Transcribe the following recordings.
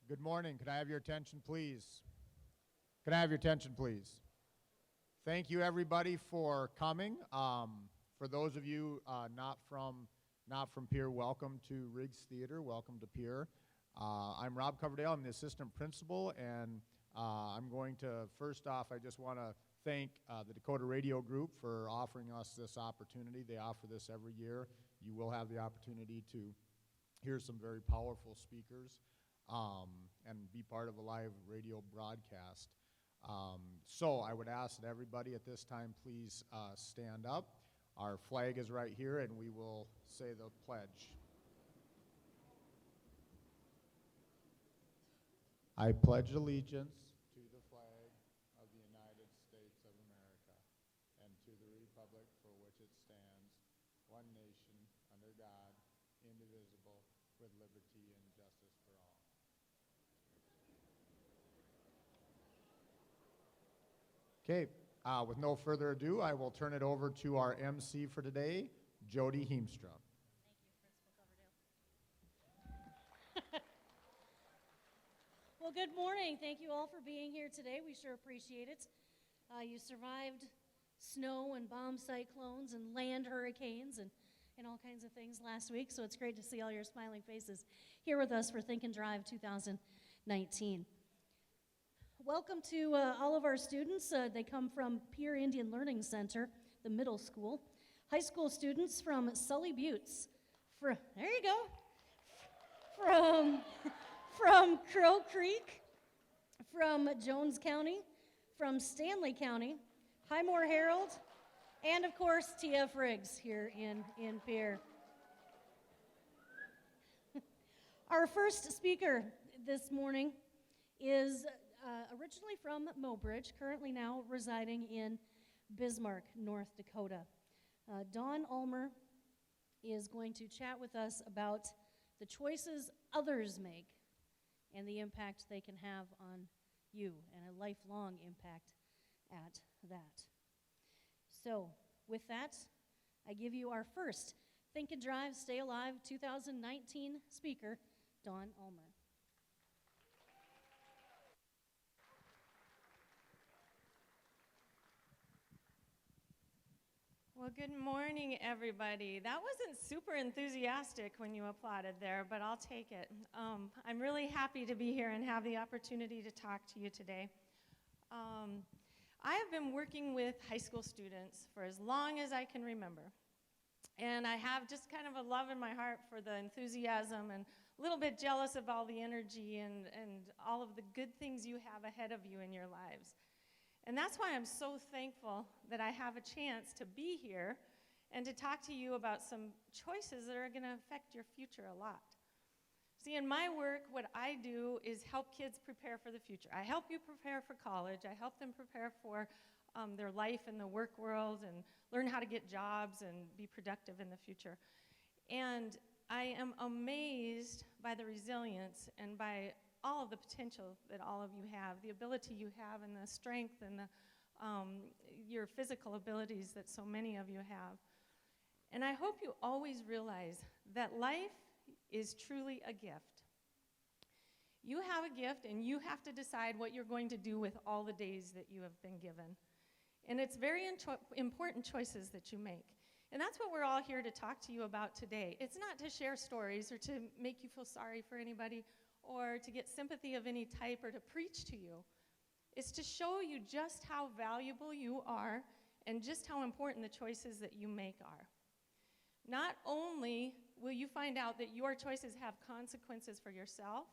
Good morning. Could I have your attention, please? Could I have your attention, please? Thank you, everybody, for coming. For those of you not from Pierre, welcome to Riggs Theater. Welcome to Pierre. I'm Rob Coverdale. I'm the assistant principal, and I'm going to, first off, I just want to thank the Dakota Radio Group for offering us this opportunity. They offer this every year. You will have the opportunity to hear some very powerful speakers and be part of a live radio broadcast. So I would ask that everybody at this time please stand up. Our flag is right here, and we will say the pledge. I pledge allegiance to the flag of the United States of America and to the republic for which it stands, one nation, under God, indivisible, with liberty and justice for all. Okay, with no further ado, I will turn it over to our MC for today, Jody Heemstra. Thank you, Principal Coverdale. Well, good morning. Thank you all for being here today. We sure appreciate it. You survived snow and bomb cyclones and land hurricanes and all kinds of things last week, so it's great to see all your smiling faces here with us for Think and Drive 2019. Welcome to all of our students. They come from Pierre Indian Learning Center, the middle school. High school students from Sully Buttes. There you go. From Crow Creek, from Jones County, from Stanley County, Highmore Herald, and of course TF Riggs here in Pierre. Our first speaker this morning is originally from Mobridge, currently now residing in Bismarck, North Dakota. Dawn Ulmer is going to chat with us about the choices others make and the impact they can have on you, and a lifelong impact at that. So, with that, I give you our first Think and Drive, Stay Alive 2019 speaker, Dawn Ulmer. Well, good morning, everybody. That wasn't super enthusiastic when you applauded there, but I'll take it. I'm really happy to be here and have the opportunity to talk to you today. I have been working with high school students for as long as I can remember. And I have just kind of a love in my heart for the enthusiasm and a little bit jealous of all the energy and all of the good things you have ahead of you in your lives. And that's why I'm so thankful that I have a chance to be here and to talk to you about some choices that are going to affect your future a lot. See, in my work, what I do is help kids prepare for the future. I help you prepare for college. I help them prepare for their life in the work world and learn how to get jobs and be productive in the future. And I am amazed by the resilience and by all of the potential that all of you have, the ability you have and the strength and your physical abilities that so many of you have. And I hope you always realize that life is truly a gift. You have a gift and you have to decide what you're going to do with all the days that you have been given. And it's very important choices that you make. And that's what we're all here to talk to you about today. It's not to share stories or to make you feel sorry for anybody or to get sympathy of any type or to preach to you. It's to show you just how valuable you are and just how important the choices that you make are. Not only will you find out that your choices have consequences for yourself,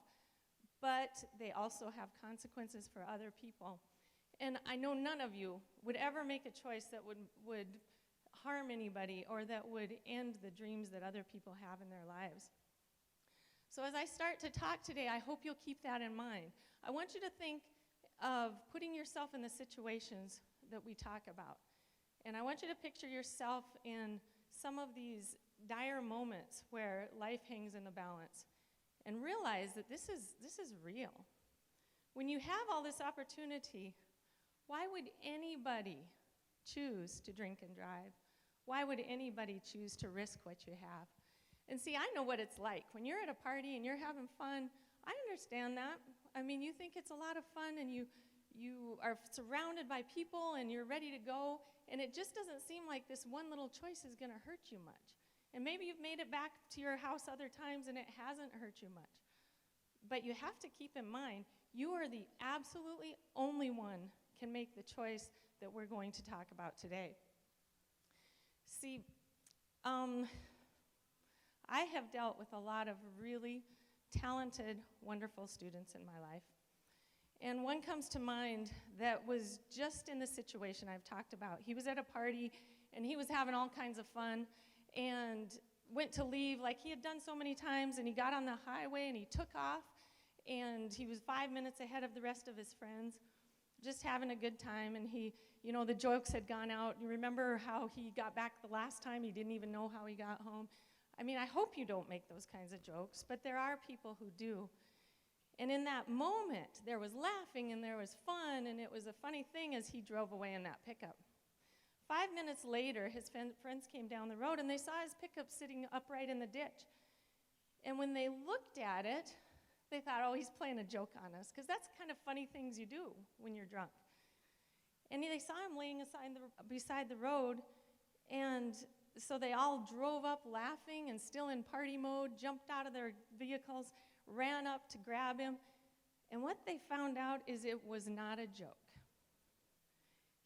but they also have consequences for other people. And I know none of you would ever make a choice that would harm anybody or that would end the dreams that other people have in their lives. So as I start to talk today, I hope you'll keep that in mind. I want you to think of putting yourself in the situations that we talk about. And I want you to picture yourself in some of these dire moments where life hangs in the balance and realize that this is real. When you have all this opportunity, why would anybody choose to drink and drive? Why would anybody choose to risk what you have? And see, I know what it's like. When you're at a party and you're having fun, I understand that. I mean, you think it's a lot of fun and you are surrounded by people and you're ready to go, and it just doesn't seem like this one little choice is going to hurt you much. And maybe you've made it back to your house other times and it hasn't hurt you much. But you have to keep in mind, you are the absolutely only one can make the choice that we're going to talk about today. See, I have dealt with a lot of really talented, wonderful students in my life. And one comes to mind that was just in the situation I've talked about. He was at a party, and he was having all kinds of fun, and went to leave like he had done so many times, and he got on the highway, and he took off, and he was 5 minutes ahead of the rest of his friends, just having a good time, and he, the jokes had gone out. You remember how he got back the last time? He didn't even know how he got home. I mean, I hope you don't make those kinds of jokes, but there are people who do. And in that moment, there was laughing and there was fun, and it was a funny thing as he drove away in that pickup. 5 minutes later, his friends came down the road, and they saw his pickup sitting upright in the ditch. And when they looked at it, they thought, oh, he's playing a joke on us, because that's kind of funny things you do when you're drunk. And they saw him laying beside the road, and so they all drove up laughing and still in party mode, jumped out of their vehicles, ran up to grab him. And what they found out is it was not a joke.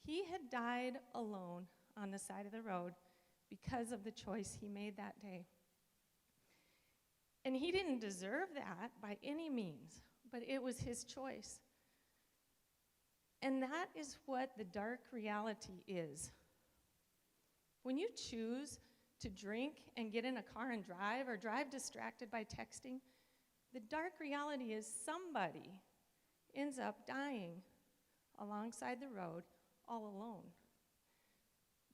He had died alone on the side of the road because of the choice he made that day. And he didn't deserve that by any means, but it was his choice. And that is what the dark reality is. When you choose to drink and get in a car and drive, or drive distracted by texting, the dark reality is somebody ends up dying alongside the road all alone.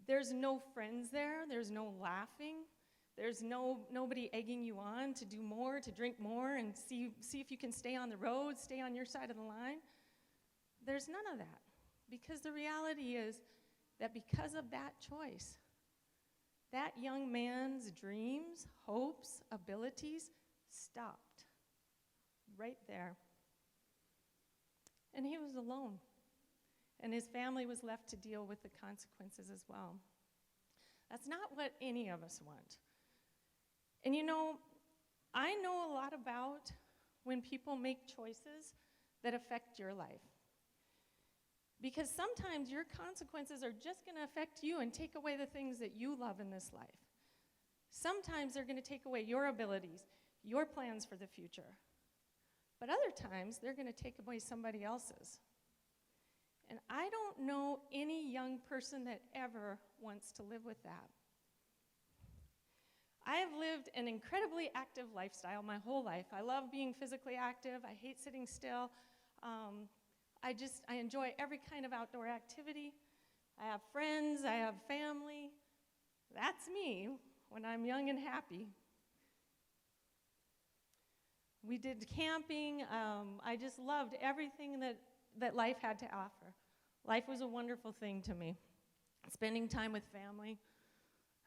There's no friends there, there's no laughing, there's nobody egging you on to do more, to drink more, and see if you can stay on the road, stay on your side of the line. There's none of that, because the reality is that because of that choice, that young man's dreams, hopes, abilities stopped right there. And he was alone. And his family was left to deal with the consequences as well. That's not what any of us want. And I know a lot about when people make choices that affect your life. Because sometimes your consequences are just going to affect you and take away the things that you love in this life. Sometimes they're going to take away your abilities, your plans for the future. But other times, they're going to take away somebody else's. And I don't know any young person that ever wants to live with that. I have lived an incredibly active lifestyle my whole life. I love being physically active. I hate sitting still. I enjoy every kind of outdoor activity. I have friends, I have family. That's me when I'm young and happy. We did camping. I just loved everything that life had to offer. Life was a wonderful thing to me. Spending time with family.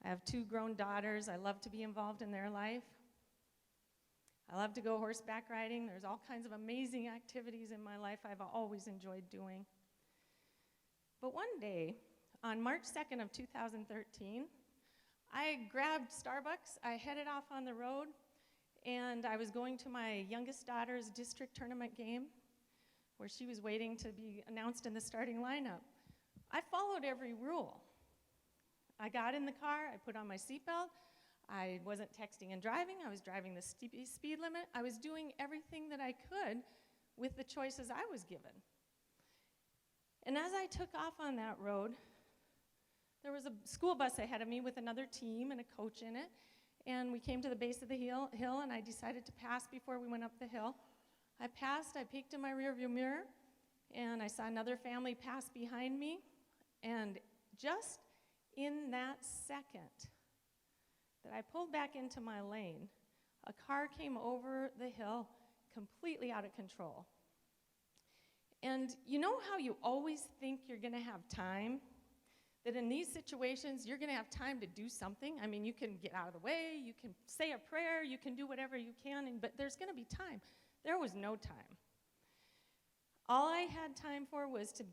I have 2 grown daughters. I love to be involved in their life. I love to go horseback riding. There's all kinds of amazing activities in my life I've always enjoyed doing. But one day, on March 2nd of 2013, I grabbed Starbucks. I headed off on the road, and I was going to my youngest daughter's district tournament game, where she was waiting to be announced in the starting lineup. I followed every rule. I got in the car, I put on my seatbelt, I wasn't texting and driving, I was driving the speed limit, I was doing everything that I could with the choices I was given. And as I took off on that road, there was a school bus ahead of me with another team and a coach in it, and we came to the base of the hill, and I decided to pass before we went up the hill. I passed, I peeked in my rearview mirror, and I saw another family pass behind me, and just in that second that I pulled back into my lane, a car came over the hill completely out of control. And you know how you always think you're going to have time? That in these situations, you're going to have time to do something. I mean, you can get out of the way, you can say a prayer, you can do whatever you can, but there's going to be time. There was no time. All I had time for was to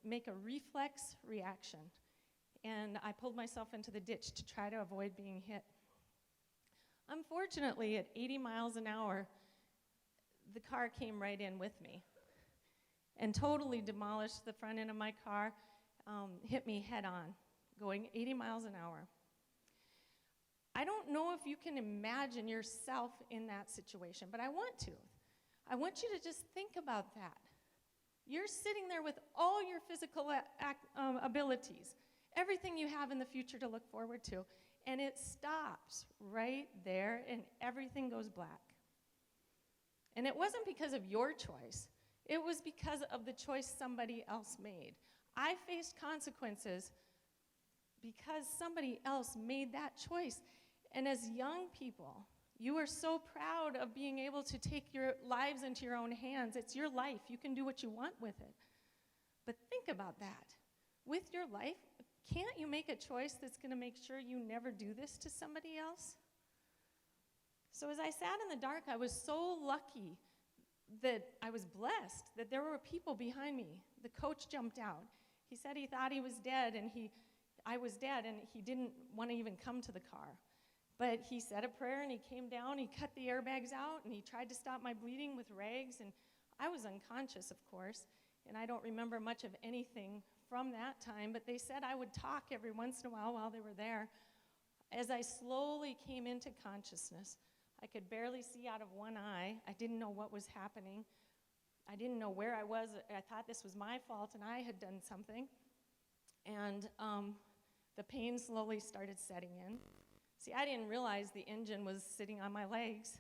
make a reflex reaction. And I pulled myself into the ditch to try to avoid being hit. Unfortunately, at 80 miles an hour, the car came right in with me and totally demolished the front end of my car, hit me head on, going 80 miles an hour. I don't know if you can imagine yourself in that situation, but I want to. I want you to just think about that. You're sitting there with all your physical abilities, everything you have in the future to look forward to, and it stops right there and everything goes black. And it wasn't because of your choice. It was because of the choice somebody else made. I faced consequences because somebody else made that choice. And as young people, you are so proud of being able to take your lives into your own hands. It's your life. You can do what you want with it. But think about that. With your life, can't you make a choice that's going to make sure you never do this to somebody else? So as I sat in the dark, I was so lucky that I was blessed that there were people behind me. The coach jumped out. He said he thought he was dead, and I was dead, and he didn't want to even come to the car. But he said a prayer, and he came down, he cut the airbags out, and he tried to stop my bleeding with rags, and I was unconscious, of course, and I don't remember much of anything from that time, but they said I would talk every once in a while they were there. As I slowly came into consciousness, I could barely see out of one eye. I didn't know what was happening. I didn't know where I was. I thought this was my fault and I had done something. And the pain slowly started setting in. See, I didn't realize the engine was sitting on my legs,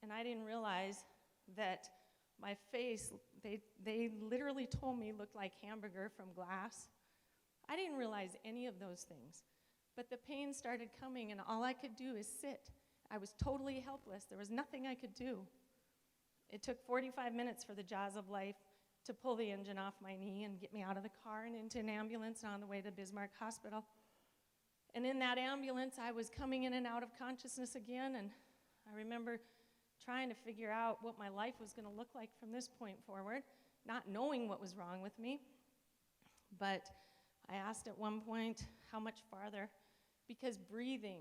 and I didn't realize that my face, they literally told me looked like hamburger from glass. I didn't realize any of those things. But the pain started coming, and all I could do is sit. I was totally helpless. There was nothing I could do. It took 45 minutes for the jaws of life to pull the engine off my knee and get me out of the car and into an ambulance and on the way to Bismarck Hospital. And in that ambulance, I was coming in and out of consciousness again, and I remember trying to figure out what my life was going to look like from this point forward, not knowing what was wrong with me. But I asked at one point how much farther, because breathing,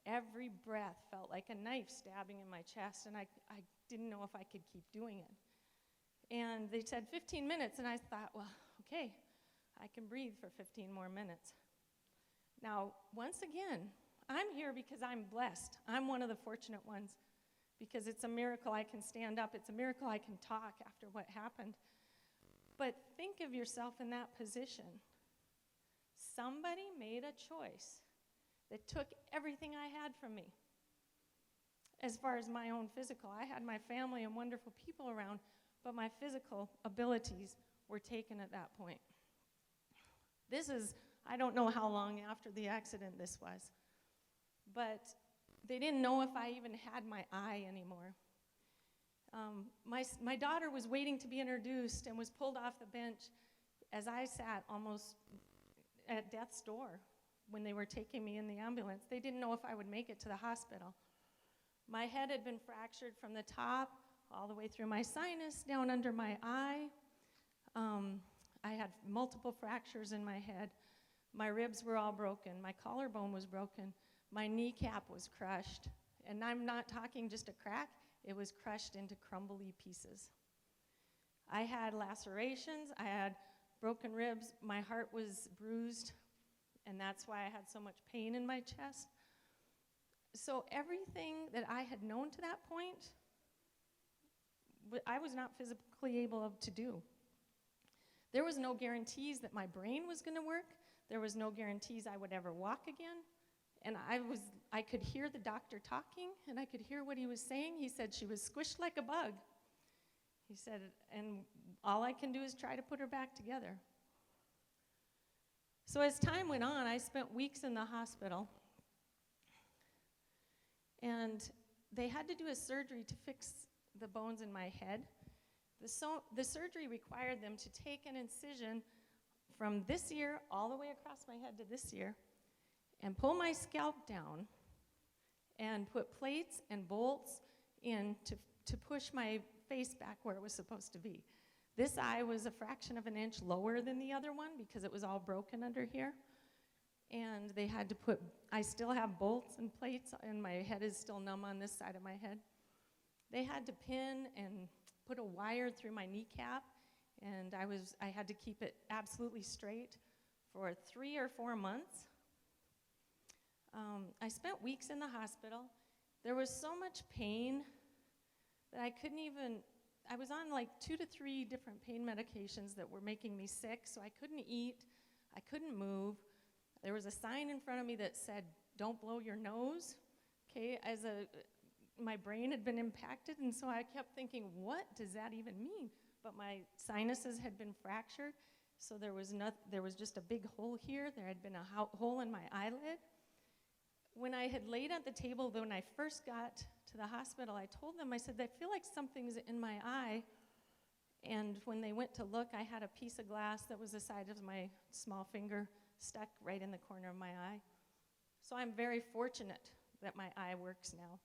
every breath felt like a knife stabbing in my chest, and I didn't know if I could keep doing it. And they said 15 minutes, and I thought, well, okay, I can breathe for 15 more minutes. Now, once again, I'm here because I'm blessed. I'm one of the fortunate ones because it's a miracle I can stand up. It's a miracle I can talk after what happened. But think of yourself in that position. Somebody made a choice that took everything I had from me. As far as my own physical, I had my family and wonderful people around, but my physical abilities were taken at that point. This is, I don't know how long after the accident this was, but they didn't know if I even had my eye anymore. My daughter was waiting to be introduced and was pulled off the bench as I sat almost at death's door when they were taking me in the ambulance. They didn't know if I would make it to the hospital. My head had been fractured from the top all the way through my sinus, down under my eye. I had multiple fractures in my head. My ribs were all broken. My collarbone was broken. My kneecap was crushed. And I'm not talking just a crack. It was crushed into crumbly pieces. I had lacerations. I had broken ribs. My heart was bruised, and that's why I had so much pain in my chest. So everything that I had known to that point, I was not physically able to do. There was no guarantees that my brain was going to work. There was no guarantees I would ever walk again. And I could hear the doctor talking, and I could hear what he was saying. He said she was squished like a bug. He said, and all I can do is try to put her back together. So as time went on, I spent weeks in the hospital. And they had to do a surgery to fix the bones in my head. The surgery required them to take an incision from this ear all the way across my head to this ear and pull my scalp down and put plates and bolts in to push my face back where it was supposed to be. This eye was a fraction of an inch lower than the other one because it was all broken under here. And they had to put, I still have bolts and plates, and my head is still numb on this side of my head. They had to pin and put a wire through my kneecap, and I had to keep it absolutely straight for 3 or 4 months. I spent weeks in the hospital. There was so much pain that I couldn't even, I was on like 2 to 3 different pain medications that were making me sick, so I couldn't eat, I couldn't move. There was a sign in front of me that said, "Don't blow your nose." Okay, my brain had been impacted, and so I kept thinking, what does that even mean? But my sinuses had been fractured, so there was just a big hole here. There had been a hole in my eyelid. When I had laid at the table, when I first got to the hospital, I told them, I said, I feel like something's in my eye. And when they went to look, I had a piece of glass that was the size of my small finger stuck right in the corner of my eye. So I'm very fortunate that my eye works now,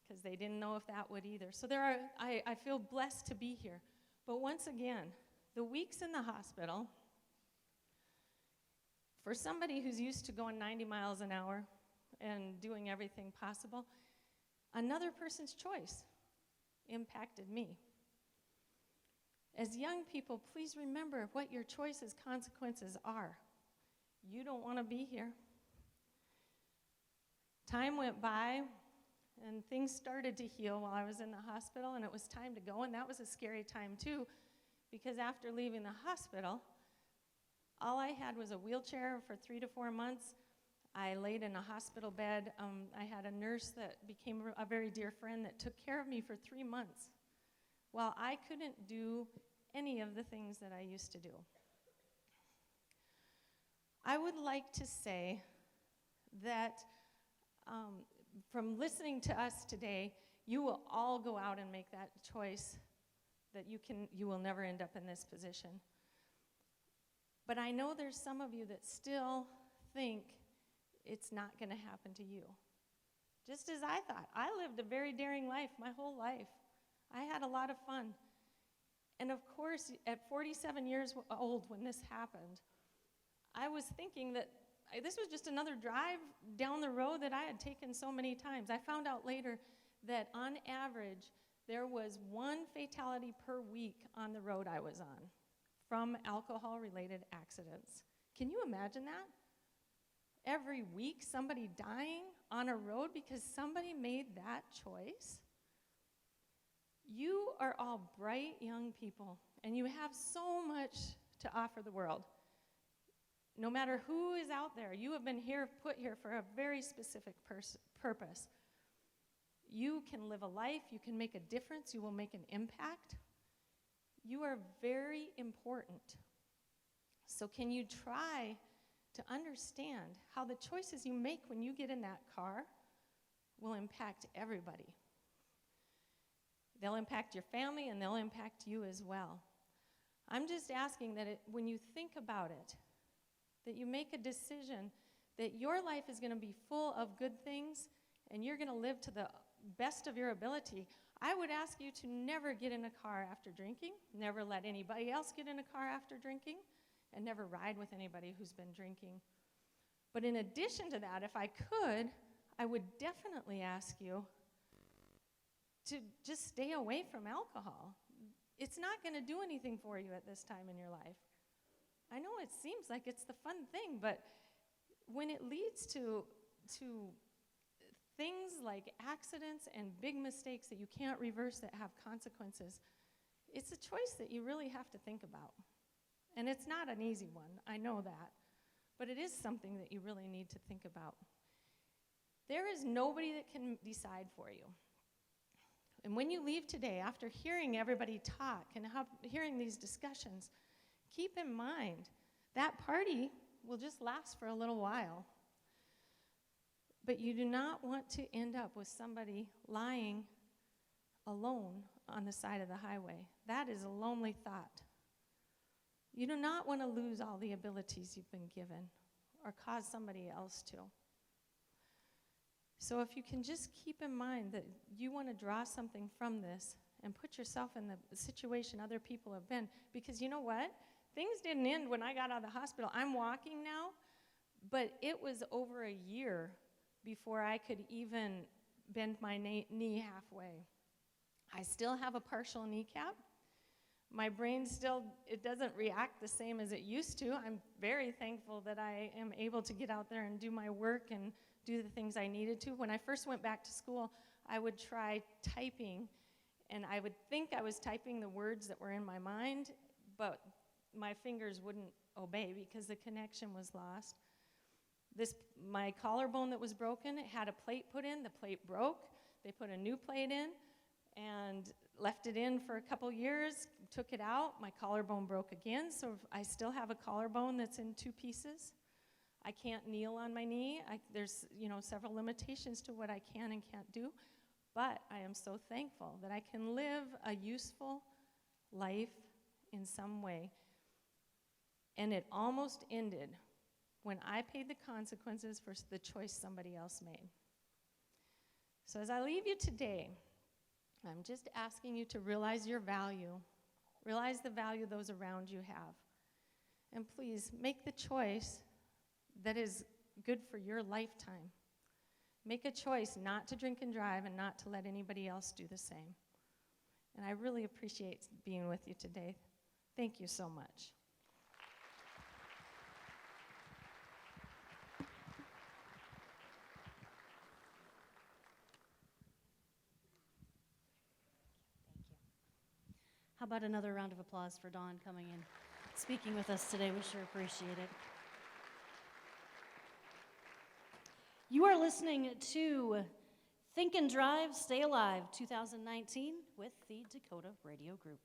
because they didn't know if that would either. So I feel blessed to be here. But once again, the weeks in the hospital, for somebody who's used to going 90 miles an hour and doing everything possible, another person's choice impacted me. As young people, please remember what your choices' consequences are. You don't want to be here. Time went by, and things started to heal while I was in the hospital, and it was time to go, and that was a scary time too, because after leaving the hospital, all I had was a wheelchair for 3 to 4 months. I laid in a hospital bed. I had a nurse that became a very dear friend that took care of me for 3 months while I couldn't do any of the things that I used to do. I would like to say that from listening to us today, you will all go out and make that choice that you will never end up in this position. But I know there's some of you that still think it's not going to happen to you. Just as I thought. I lived a very daring life my whole life. I had a lot of fun. And of course, at 47 years old when this happened, I was thinking that this was just another drive down the road that I had taken so many times. I found out later that on average, there was 1 fatality per week on the road I was on from alcohol-related accidents. Can you imagine that? Every week, somebody dying on a road because somebody made that choice? You are all bright young people, and you have so much to offer the world. No matter who is out there, you have been put here for a very specific purpose. You can live a life, you can make a difference, you will make an impact. You are very important. So can you try to understand how the choices you make when you get in that car will impact everybody? They'll impact your family, and they'll impact you as well. I'm just asking that when you think about it, that you make a decision that your life is going to be full of good things, and you're going to live to the best of your ability. I would ask you to never get in a car after drinking, never let anybody else get in a car after drinking, and never ride with anybody who's been drinking. But in addition to that, if I could, I would definitely ask you to just stay away from alcohol. It's not going to do anything for you at this time in your life. I know it seems like it's the fun thing, but when it leads to things like accidents and big mistakes that you can't reverse that have consequences, it's a choice that you really have to think about. And it's not an easy one, I know that, but it is something that you really need to think about. There is nobody that can decide for you. And when you leave today, after hearing everybody talk and hearing these discussions, keep in mind that party will just last for a little while. But you do not want to end up with somebody lying alone on the side of the highway. That is a lonely thought. You do not want to lose all the abilities you've been given or cause somebody else to. So if you can just keep in mind that you want to draw something from this and put yourself in the situation other people have been. Because you know what? Things didn't end when I got out of the hospital. I'm walking now, but it was over a year before I could even bend my knee halfway. I still have a partial kneecap. My brain still, it doesn't react the same as it used to. I'm very thankful that I am able to get out there and do my work and do the things I needed to. When I first went back to school, I would try typing, and I would think I was typing the words that were in my mind, but my fingers wouldn't obey because the connection was lost. My collarbone that was broken, it had a plate put in. The plate broke. They put a new plate in and left it in for a couple years, took it out. My collarbone broke again, so I still have a collarbone that's in two pieces. I can't kneel on my knee. There's several limitations to what I can and can't do, but I am so thankful that I can live a useful life in some way. And it almost ended when I paid the consequences for the choice somebody else made. So as I leave you today, I'm just asking you to realize your value. Realize the value those around you have. And please make the choice that is good for your lifetime. Make a choice not to drink and drive and not to let anybody else do the same. And I really appreciate being with you today. Thank you so much. How about another round of applause for Dawn coming in, speaking with us today? We sure appreciate it. You are listening to Think and Drive, Stay Alive 2019 with the Dakota Radio Group.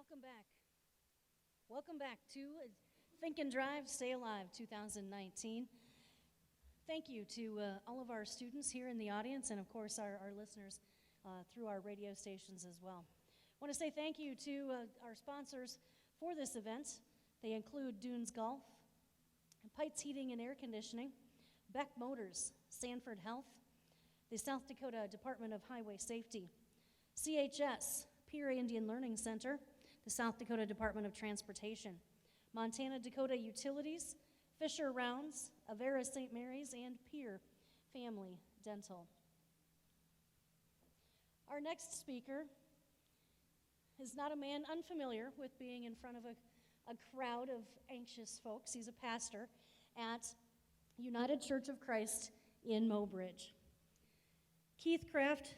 Welcome back. Welcome back to Think and Drive, Stay Alive 2019. Thank you to all of our students here in the audience and, of course, our listeners through our radio stations as well. I want to say thank you to our sponsors for this event. They include Dunes Golf, Pites Heating and Air Conditioning, Beck Motors, Sanford Health, the South Dakota Department of Highway Safety, CHS, Pierre Indian Learning Center, the South Dakota Department of Transportation, Montana Dakota Utilities, Fisher Rounds, Avera St. Mary's, and Pierre Family Dental. Our next speaker is not a man unfamiliar with being in front of a crowd of anxious folks. He's a pastor at United Church of Christ in Mobridge. Keith Kraft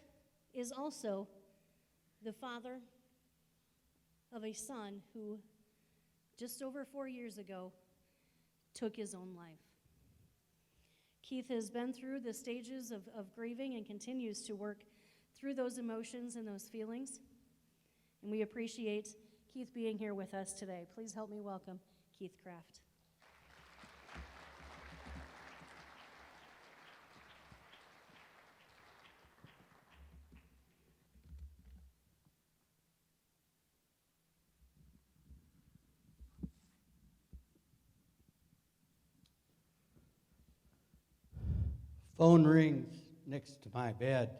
is also the father of a son who, just over 4 years ago, took his own life. Keith has been through the stages of grieving and continues to work through those emotions and those feelings. And we appreciate Keith being here with us today. Please help me welcome Keith Kraft. Phone rings next to my bed.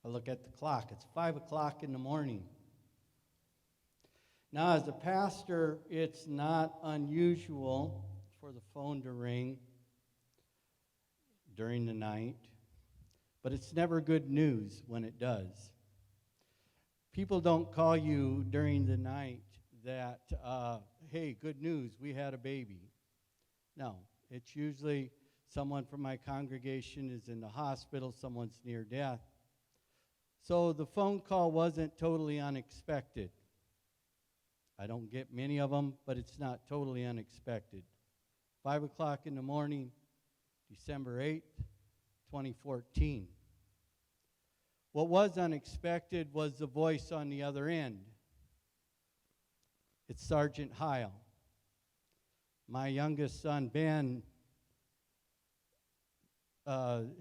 I look at the clock. It's 5 o'clock in the morning. Now, as a pastor, it's not unusual for the phone to ring during the night, but it's never good news when it does. People don't call you during the night that, hey, good news, we had a baby. No, it's usually someone from my congregation is in the hospital, someone's near death. So the phone call wasn't totally unexpected. I don't get many of them, but it's not totally unexpected. 5 o'clock in the morning, December 8th, 2014. What was unexpected was the voice on the other end. It's Sergeant Heil. My youngest son, Ben,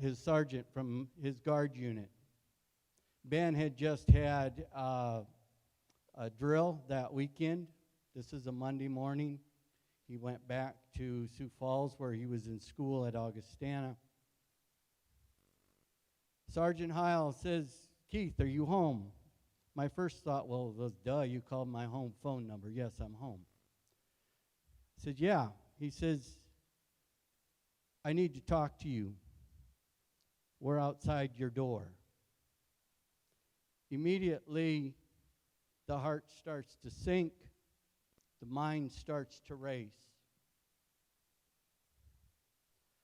his sergeant from his guard unit. Ben had just had a drill that weekend. This is a Monday morning. He went back to Sioux Falls where he was in school at Augustana. Sergeant Heil says, Keith, are you home? My first thought, well, was, duh, you called my home phone number. Yes, I'm home. I said, yeah. He says, I need to talk to you. We're outside your door. Immediately, the heart starts to sink. The mind starts to race.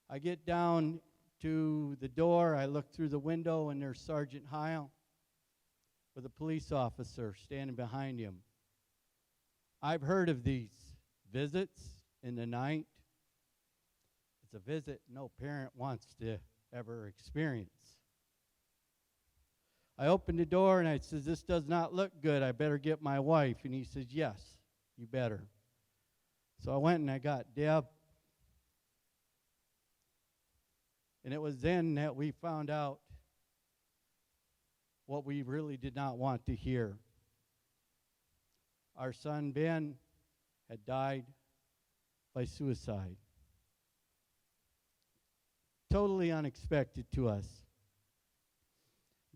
I get down to the door. I look through the window, and there's Sergeant Heil with a police officer standing behind him. I've heard of these visits in the night. It's a visit no parent wants to ever experience. I opened the door and I said, this does not look good. I better get my wife. And he says, yes, you better. So I went and I got Deb. And it was then that we found out what we really did not want to hear. Our son Ben had died by suicide. Totally unexpected to us.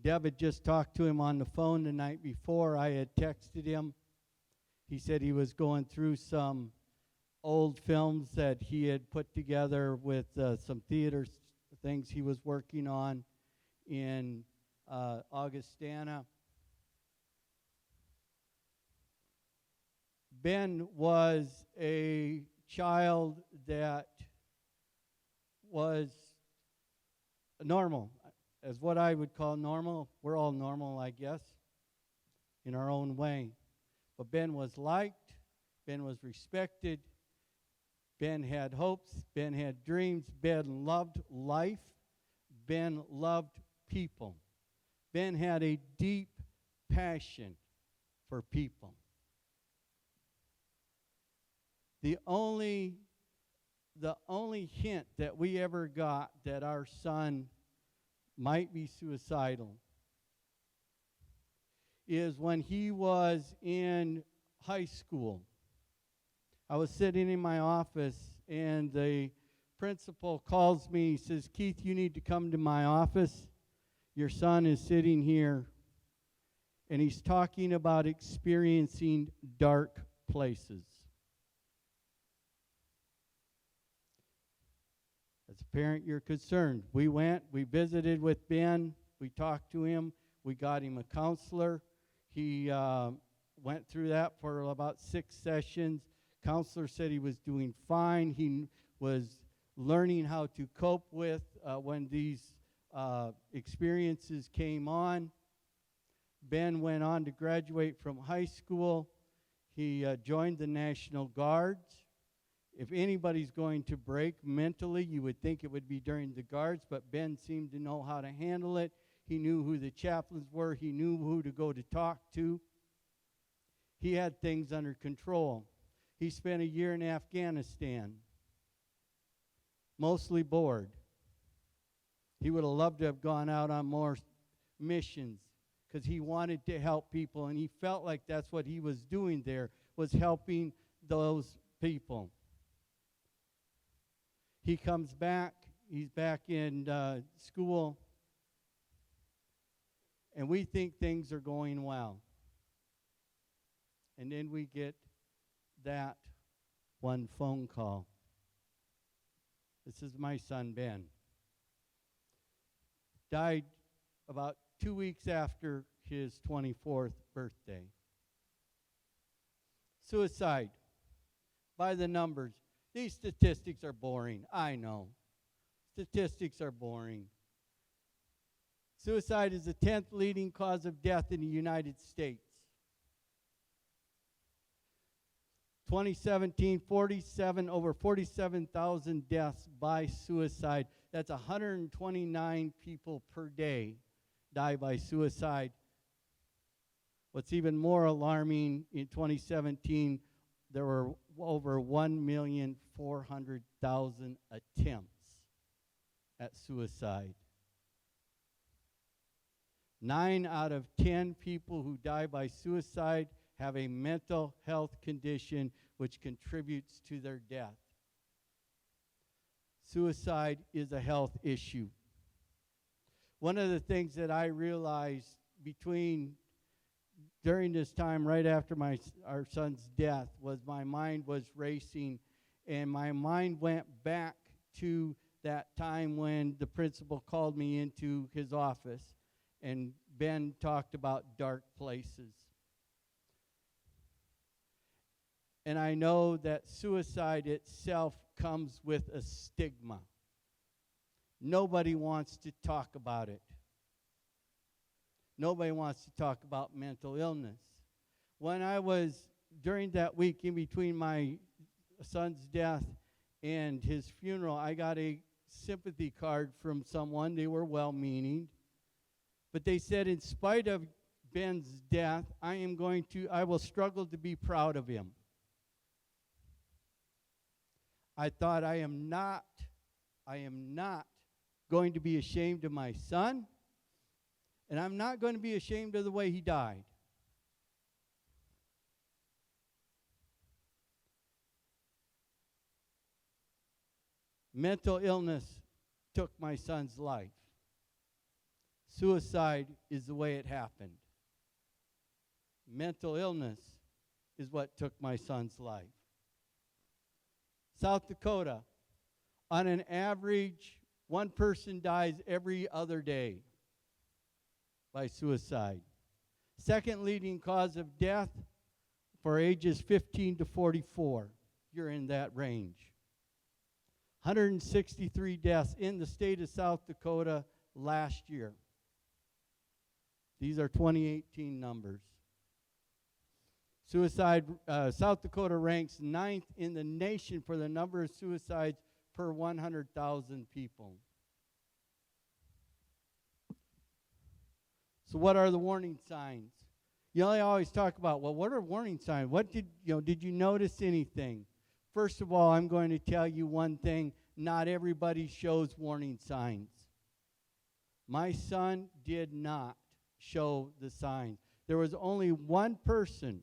Deb had just talked to him on the phone the night before. I had texted him. He said he was going through some old films that he had put together with some theater things he was working on in Augustana. Ben was a child that was normal, as what I would call normal. We're all normal, I guess, in our own way. But Ben was liked. Ben was respected. Ben had hopes. Ben had dreams. Ben loved life. Ben loved people. Ben had a deep passion for people. The only hint that we ever got that our son might be suicidal is when he was in high school. I was sitting in my office, and the principal calls me. He says, "Keith, you need to come to my office. Your son is sitting here, and he's talking about experiencing dark places." As a parent, you're concerned. We went, we visited with Ben, we talked to him, we got him a counselor. He went through that for about 6 sessions. Counselor said he was doing fine. He was learning how to cope with when these experiences came on. Ben went on to graduate from high school. He joined the National Guards. If anybody's going to break mentally, you would think it would be during the Guards, but Ben seemed to know how to handle it. He knew who the chaplains were. He knew who to go to talk to. He had things under control. He spent a year in Afghanistan, mostly bored. He would have loved to have gone out on more missions because he wanted to help people, and he felt like that's what he was doing there, was helping those people. He comes back. He's back in school, and we think things are going well. And then we get that one phone call. This is my son, Ben. Died about 2 weeks after his 24th birthday. Suicide. By the numbers. These statistics are boring. I know. Statistics are boring. Suicide is the 10th leading cause of death in the United States. 2017, over 47,000 deaths by suicide. That's 129 people per day die by suicide. What's even more alarming, in 2017, there were over 1,400,000 attempts at suicide. 9 out of 10 people who die by suicide have a mental health condition which contributes to their death. Suicide is a health issue. One of the things that I realized during this time, right after our son's death, was my mind was racing, and my mind went back to that time when the principal called me into his office, and Ben talked about dark places. And I know that suicide itself comes with a stigma. Nobody wants to talk about it. Nobody wants to talk about mental illness. When I was, during that week in between my son's death and his funeral, I got a sympathy card from someone. They were well-meaning. But they said, in spite of Ben's death, I will struggle to be proud of him. I thought, I am not going to be ashamed of my son, and I'm not going to be ashamed of the way he died. Mental illness took my son's life. Suicide is the way it happened. Mental illness is what took my son's life. South Dakota, on an average, one person dies every other day by suicide. Second leading cause of death for ages 15 to 44. You're in that range. 163 deaths in the state of South Dakota last year. These are 2018 numbers. South Dakota ranks 9th in the nation for the number of suicides per 100,000 people. So what are the warning signs? You know, they always talk about, well, what are warning signs? What did you notice anything? First of all, I'm going to tell you one thing. Not everybody shows warning signs. My son did not show the signs. There was only one person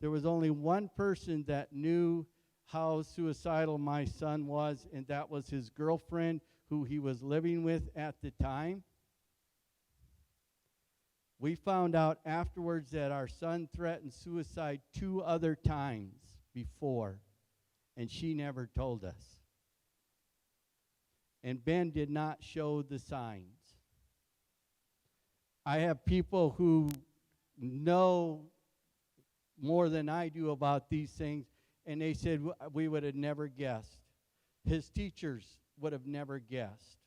that knew how suicidal my son was, and that was his girlfriend who he was living with at the time. We found out afterwards that our son threatened suicide 2 other times before, and she never told us. And Ben did not show the signs. I have people who know more than I do about these things, and they said we would have never guessed. His teachers would have never guessed.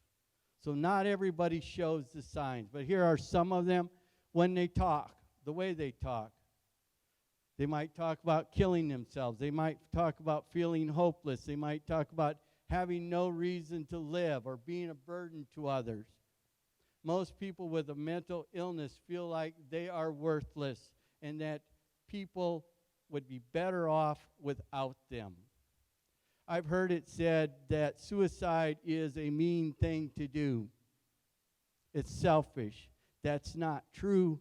So not everybody shows the signs, but here are some of them when they talk, the way they talk. They might talk about killing themselves. They might talk about feeling hopeless. They might talk about having no reason to live or being a burden to others. Most people with a mental illness feel like they are worthless and that people would be better off without them. I've heard it said that suicide is a mean thing to do. It's selfish. That's not true,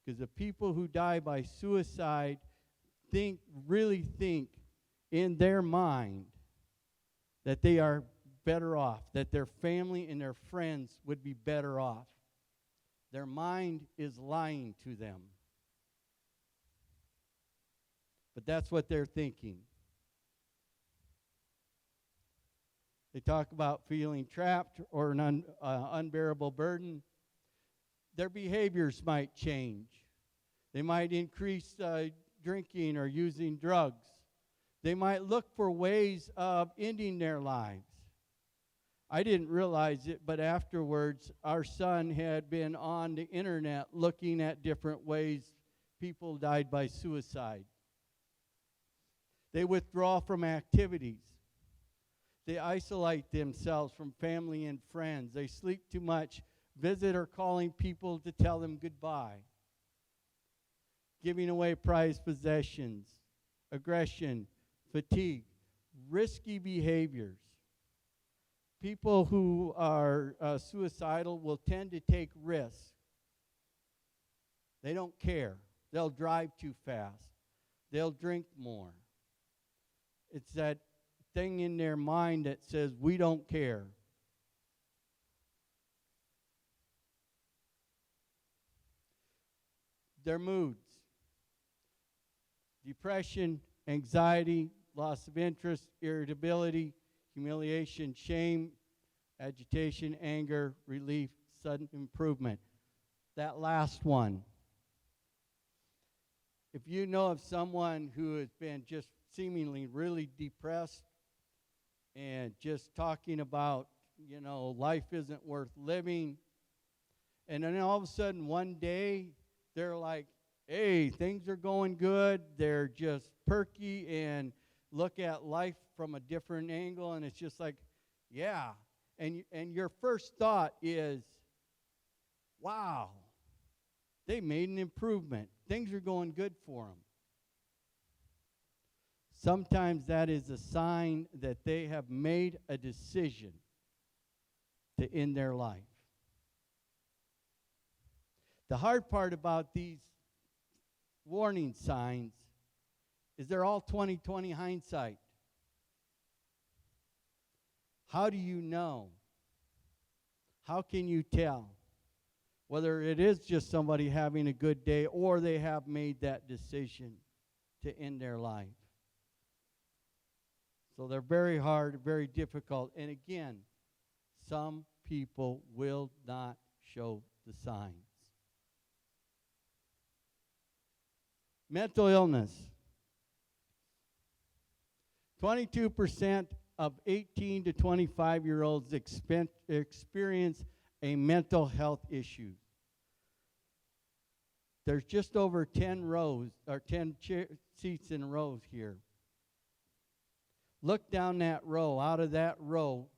because the people who die by suicide really think in their mind that they are better off, that their family and their friends would be better off. Their mind is lying to them. But that's what they're thinking. They talk about feeling trapped or an unbearable burden. Their behaviors might change. They might increase drinking or using drugs. They might look for ways of ending their lives. I didn't realize it, but afterwards, our son had been on the internet looking at different ways people died by suicide. They withdraw from activities. They isolate themselves from family and friends. They sleep too much, visit or calling people to tell them goodbye. Giving away prized possessions, aggression, fatigue, risky behaviors. People who are suicidal will tend to take risks. They don't care. They'll drive too fast. They'll drink more. It's that thing in their mind that says, we don't care. Their moods. Depression, anxiety, loss of interest, irritability, humiliation, shame, agitation, anger, relief, sudden improvement. That last one. If you know of someone who has been just seemingly really depressed and just talking about, life isn't worth living, and then all of a sudden one day they're like, hey, things are going good, they're just perky and look at life from a different angle, and it's just like, yeah. And your first thought is, wow, they made an improvement. Things are going good for them. Sometimes that is a sign that they have made a decision to end their life. The hard part about these warning signs is they're all 20/20 hindsight. How do you know? How can you tell whether it is just somebody having a good day or they have made that decision to end their life? So they're very hard, very difficult. And again, some people will not show the signs. Mental illness. 22% of 18 to 25-year-olds experience a mental health issue. There's just over 10 rows, or 10 seats in rows here. Look down that row. Out of that row,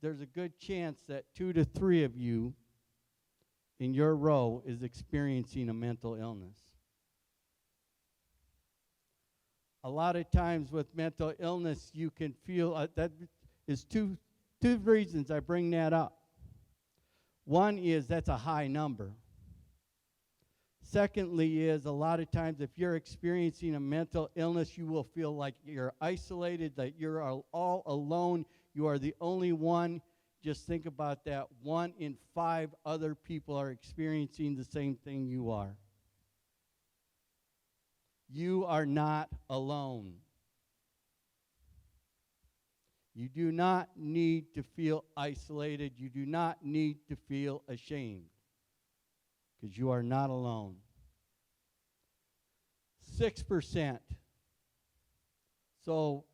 there's a good chance that 2 to 3 of you in your row is experiencing a mental illness. A lot of times with mental illness, you can feel that is two reasons I bring that up. One is that's a high number. Secondly is a lot of times if you're experiencing a mental illness, you will feel like you're isolated, that you're all alone. You are the only one. Just think about that. 1 in 5 other people are experiencing the same thing you are. You are not alone. You do not need to feel isolated. You do not need to feel ashamed, because you are not alone. 6%. So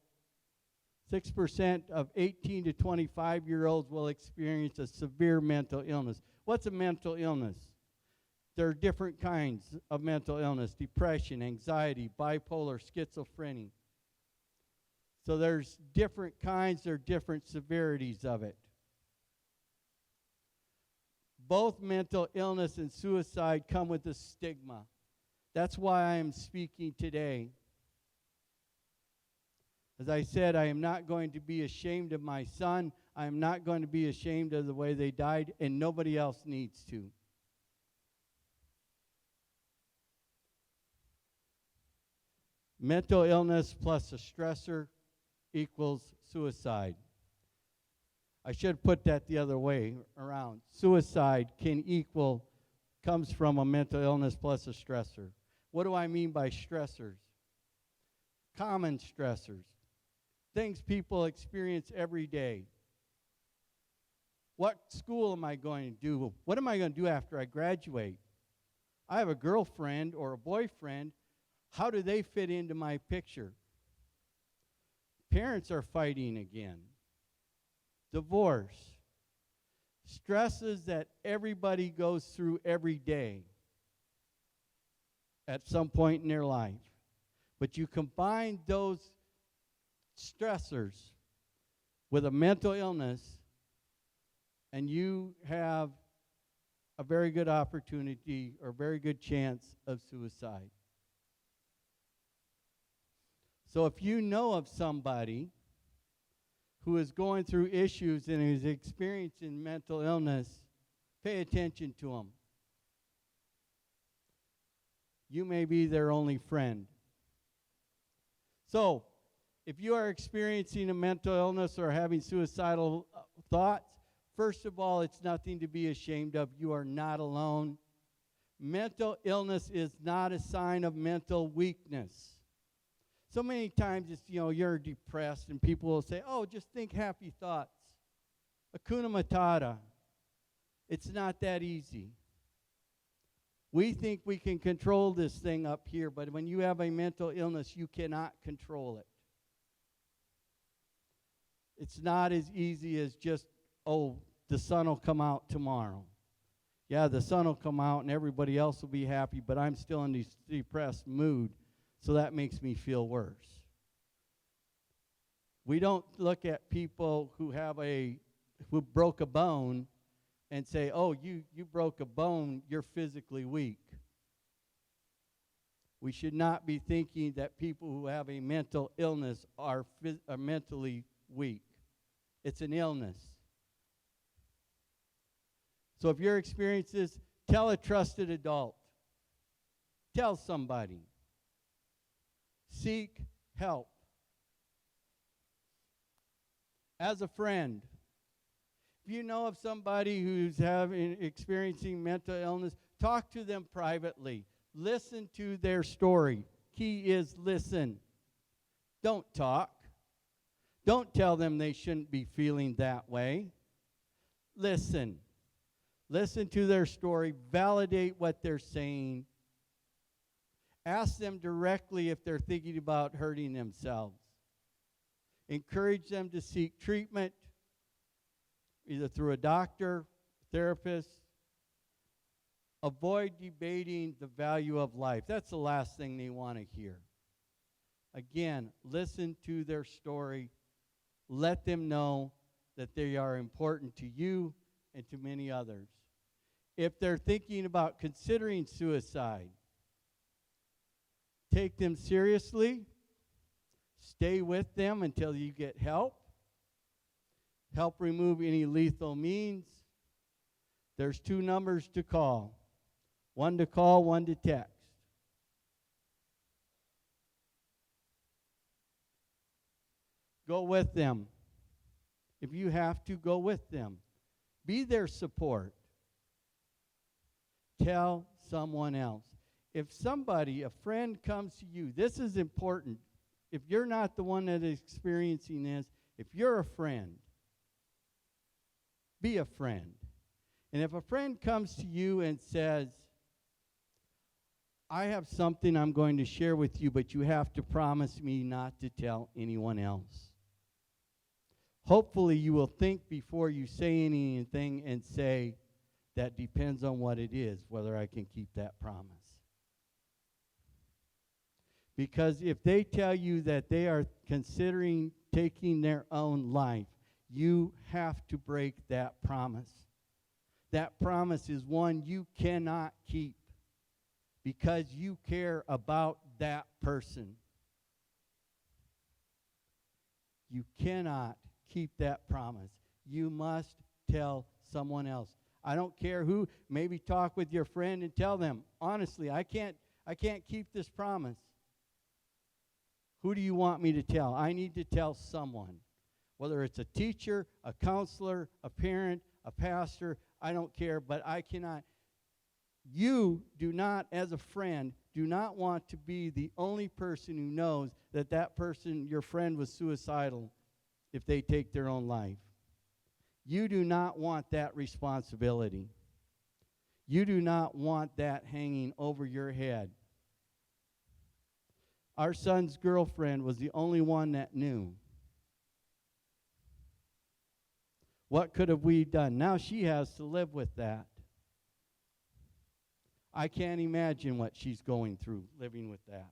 6% of 18 to 25-year-olds will experience a severe mental illness. What's a mental illness? There are different kinds of mental illness: depression, anxiety, bipolar, schizophrenia. So there's different kinds, there are different severities of it. Both mental illness and suicide come with a stigma. That's why I am speaking today. As I said, I am not going to be ashamed of my son. I am not going to be ashamed of the way they died, and nobody else needs to. Mental illness plus a stressor equals suicide. I should put that the other way around. Suicide comes from a mental illness plus a stressor. What do I mean by stressors? Common stressors. Things people experience every day. What school am I going to do? What am I going to do after I graduate? I have a girlfriend or a boyfriend. How do they fit into my picture? Parents are fighting again. Divorce. Stresses that everybody goes through every day at some point in their life. But you combine those stressors with a mental illness, and you have a very good opportunity or very good chance of suicide. So if you know of somebody who is going through issues and is experiencing mental illness, pay attention to them. You may be their only friend. So, if you are experiencing a mental illness or having suicidal thoughts, first of all, it's nothing to be ashamed of. You are not alone. Mental illness is not a sign of mental weakness. So many times it's, you're depressed and people will say, oh, just think happy thoughts. Hakuna Matata. It's not that easy. We think we can control this thing up here, but when you have a mental illness, you cannot control it. It's not as easy as just, oh, the sun will come out tomorrow. Yeah, the sun will come out and everybody else will be happy, but I'm still in this depressed mood. So that makes me feel worse. We don't look at people who broke a bone and say, oh, you broke a bone, you're physically weak. We should not be thinking that people who have a mental illness are mentally weak. It's an illness. So if you're experiencing this, tell a trusted adult. Tell somebody. Seek help. As a friend, if you know of somebody who's experiencing mental illness, talk to them privately. Listen to their story. Key is listen. Don't talk. Don't tell them they shouldn't be feeling that way. Listen. Listen to their story. Validate what they're saying. Ask them directly if they're thinking about hurting themselves. Encourage them to seek treatment, either through a doctor, therapist. Avoid debating the value of life. That's the last thing they want to hear. Again, listen to their story. Let them know that they are important to you and to many others. If they're thinking about considering suicide, take them seriously. Stay with them until you get help. Help remove any lethal means. There's 2 numbers to call. 1 to call, 1 to text. Go with them. If you have to, go with them. Be their support. Tell someone else. If somebody, a friend comes to you, this is important. If you're not the one that is experiencing this, if you're a friend, be a friend. And if a friend comes to you and says, I have something I'm going to share with you, but you have to promise me not to tell anyone else. Hopefully you will think before you say anything and say, that depends on what it is, whether I can keep that promise. Because if they tell you that they are considering taking their own life, you have to break that promise. That promise is one you cannot keep because you care about that person. You cannot keep that promise. You must tell someone else. I don't care who. Maybe talk with your friend and tell them, honestly, I can't keep this promise. Who do you want me to tell? I need to tell someone. Whether it's a teacher, a counselor, a parent, a pastor, I don't care, but I cannot. You do not, as a friend, do not want to be the only person who knows that that person, your friend, was suicidal if they take their own life. You do not want that responsibility. You do not want that hanging over your head. Our son's girlfriend was the only one that knew. What could have we done? Now she has to live with that. I can't imagine what she's going through living with that.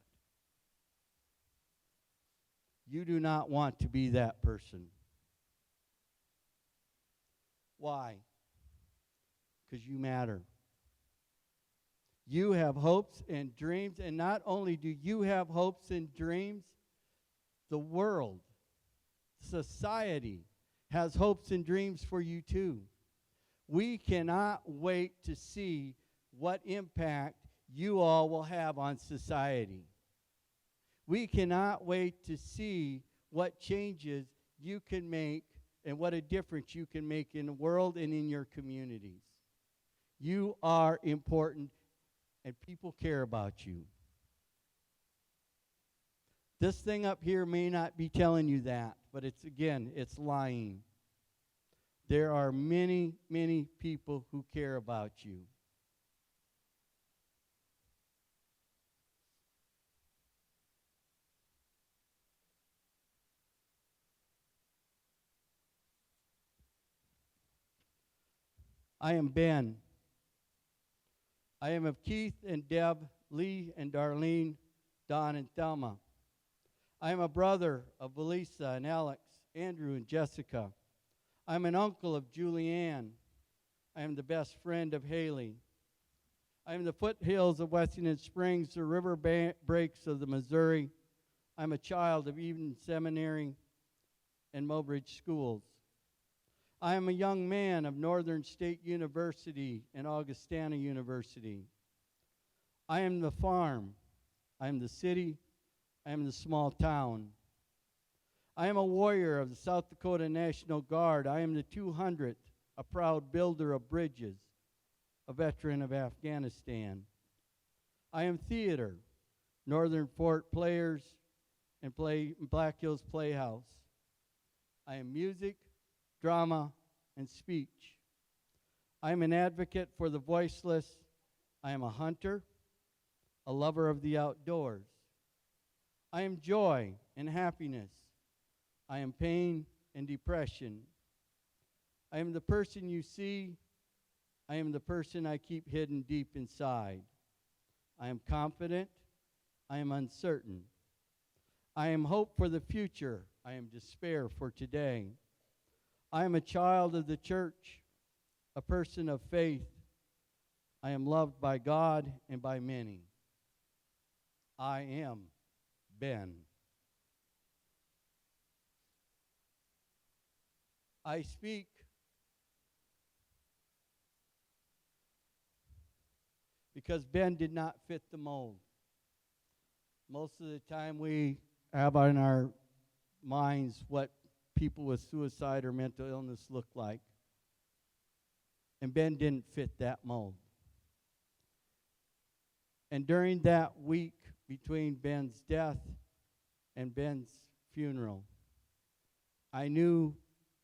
You do not want to be that person. Why? Because you matter. You have hopes and dreams, and not only do you have hopes and dreams, the world, society, has hopes and dreams for you too. We cannot wait to see what impact you all will have on society. We cannot wait to see what changes you can make and what a difference you can make in the world and in your communities. You are important, and people care about you. This thing up here may not be telling you that, but it's lying. There are many, many people who care about you. I am Ben. I am of Keith and Deb, Lee and Darlene, Don and Thelma. I am a brother of Belisa and Alex, Andrew and Jessica. I'm an uncle of Julianne. I am the best friend of Haley. I am the foothills of Wessington Springs, the river breaks of the Missouri. I'm a child of Eden Seminary and Mobridge schools. I am a young man of Northern State University and Augustana University. I am the farm. I am the city. I am the small town. I am a warrior of the South Dakota National Guard. I am the 200th, a proud builder of bridges, a veteran of Afghanistan. I am theater, Northern Fort Players, and Black Hills Playhouse. I am music, drama, and speech. I am an advocate for the voiceless. I am a hunter, a lover of the outdoors. I am joy and happiness. I am pain and depression. I am the person you see. I am the person I keep hidden deep inside. I am confident. I am uncertain. I am hope for the future. I am despair for today. I am a child of the church, a person of faith, I am loved by God and by many. I am Ben. I speak because Ben did not fit the mold. Most of the time we have in our minds what people with suicide or mental illness look like. And Ben didn't fit that mold. And during that week between Ben's death and Ben's funeral, I knew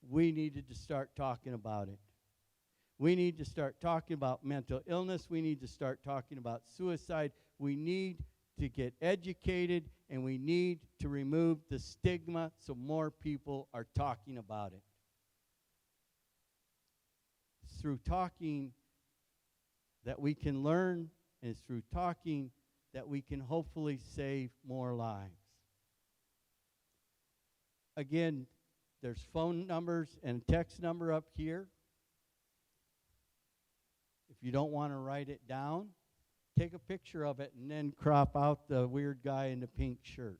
we needed to start talking about it. We need to start talking about mental illness. We need to start talking about suicide. We need to get educated, and we need to remove the stigma so more people are talking about it. It's through talking that we can learn, and it's through talking that we can hopefully save more lives. Again, there's phone numbers and text number up here. If you don't want to write it down, take a picture of it and then crop out the weird guy in the pink shirt.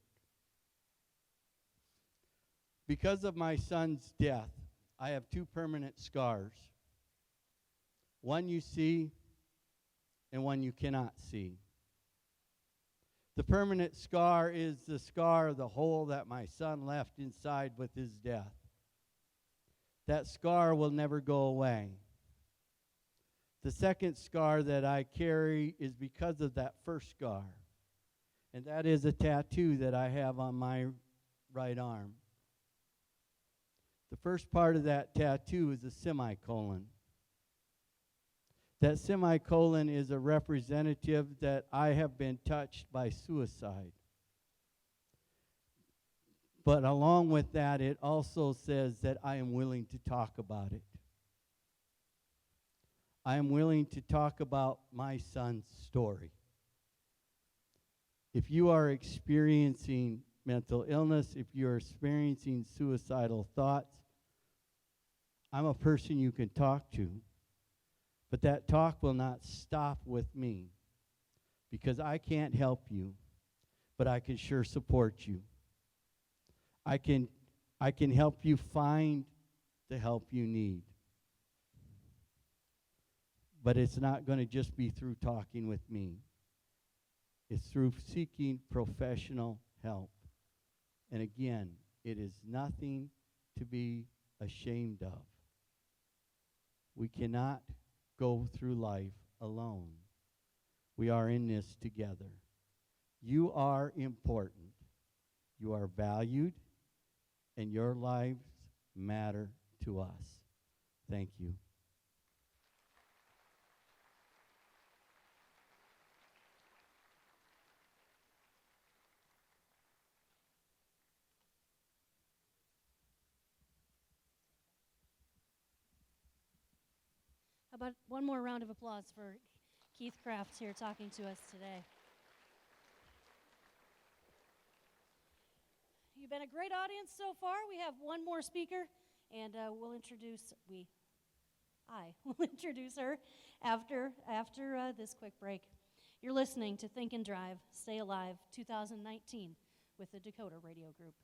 Because of my son's death, I have 2 permanent scars. One you see and one you cannot see. The permanent scar is the scar of the hole that my son left inside with his death. That scar will never go away. The second scar that I carry is because of that first scar. And that is a tattoo that I have on my right arm. The first part of that tattoo is a semicolon. That semicolon is a representative that I have been touched by suicide. But along with that, it also says that I am willing to talk about it. I am willing to talk about my son's story. If you are experiencing mental illness, if you're experiencing suicidal thoughts, I'm a person you can talk to. But that talk will not stop with me, because I can't help you, but I can sure support you. I can help you find the help you need. But it's not going to just be through talking with me. It's through seeking professional help. And again, it is nothing to be ashamed of. We cannot go through life alone. We are in this together. You are important. You are valued, and your lives matter to us. Thank you. How about one more round of applause for Keith Kraft here talking to us today. You've been a great audience so far. We have one more speaker, and I will introduce her after this quick break. You're listening to Think and Drive, Stay Alive 2019 with the Dakota Radio Group.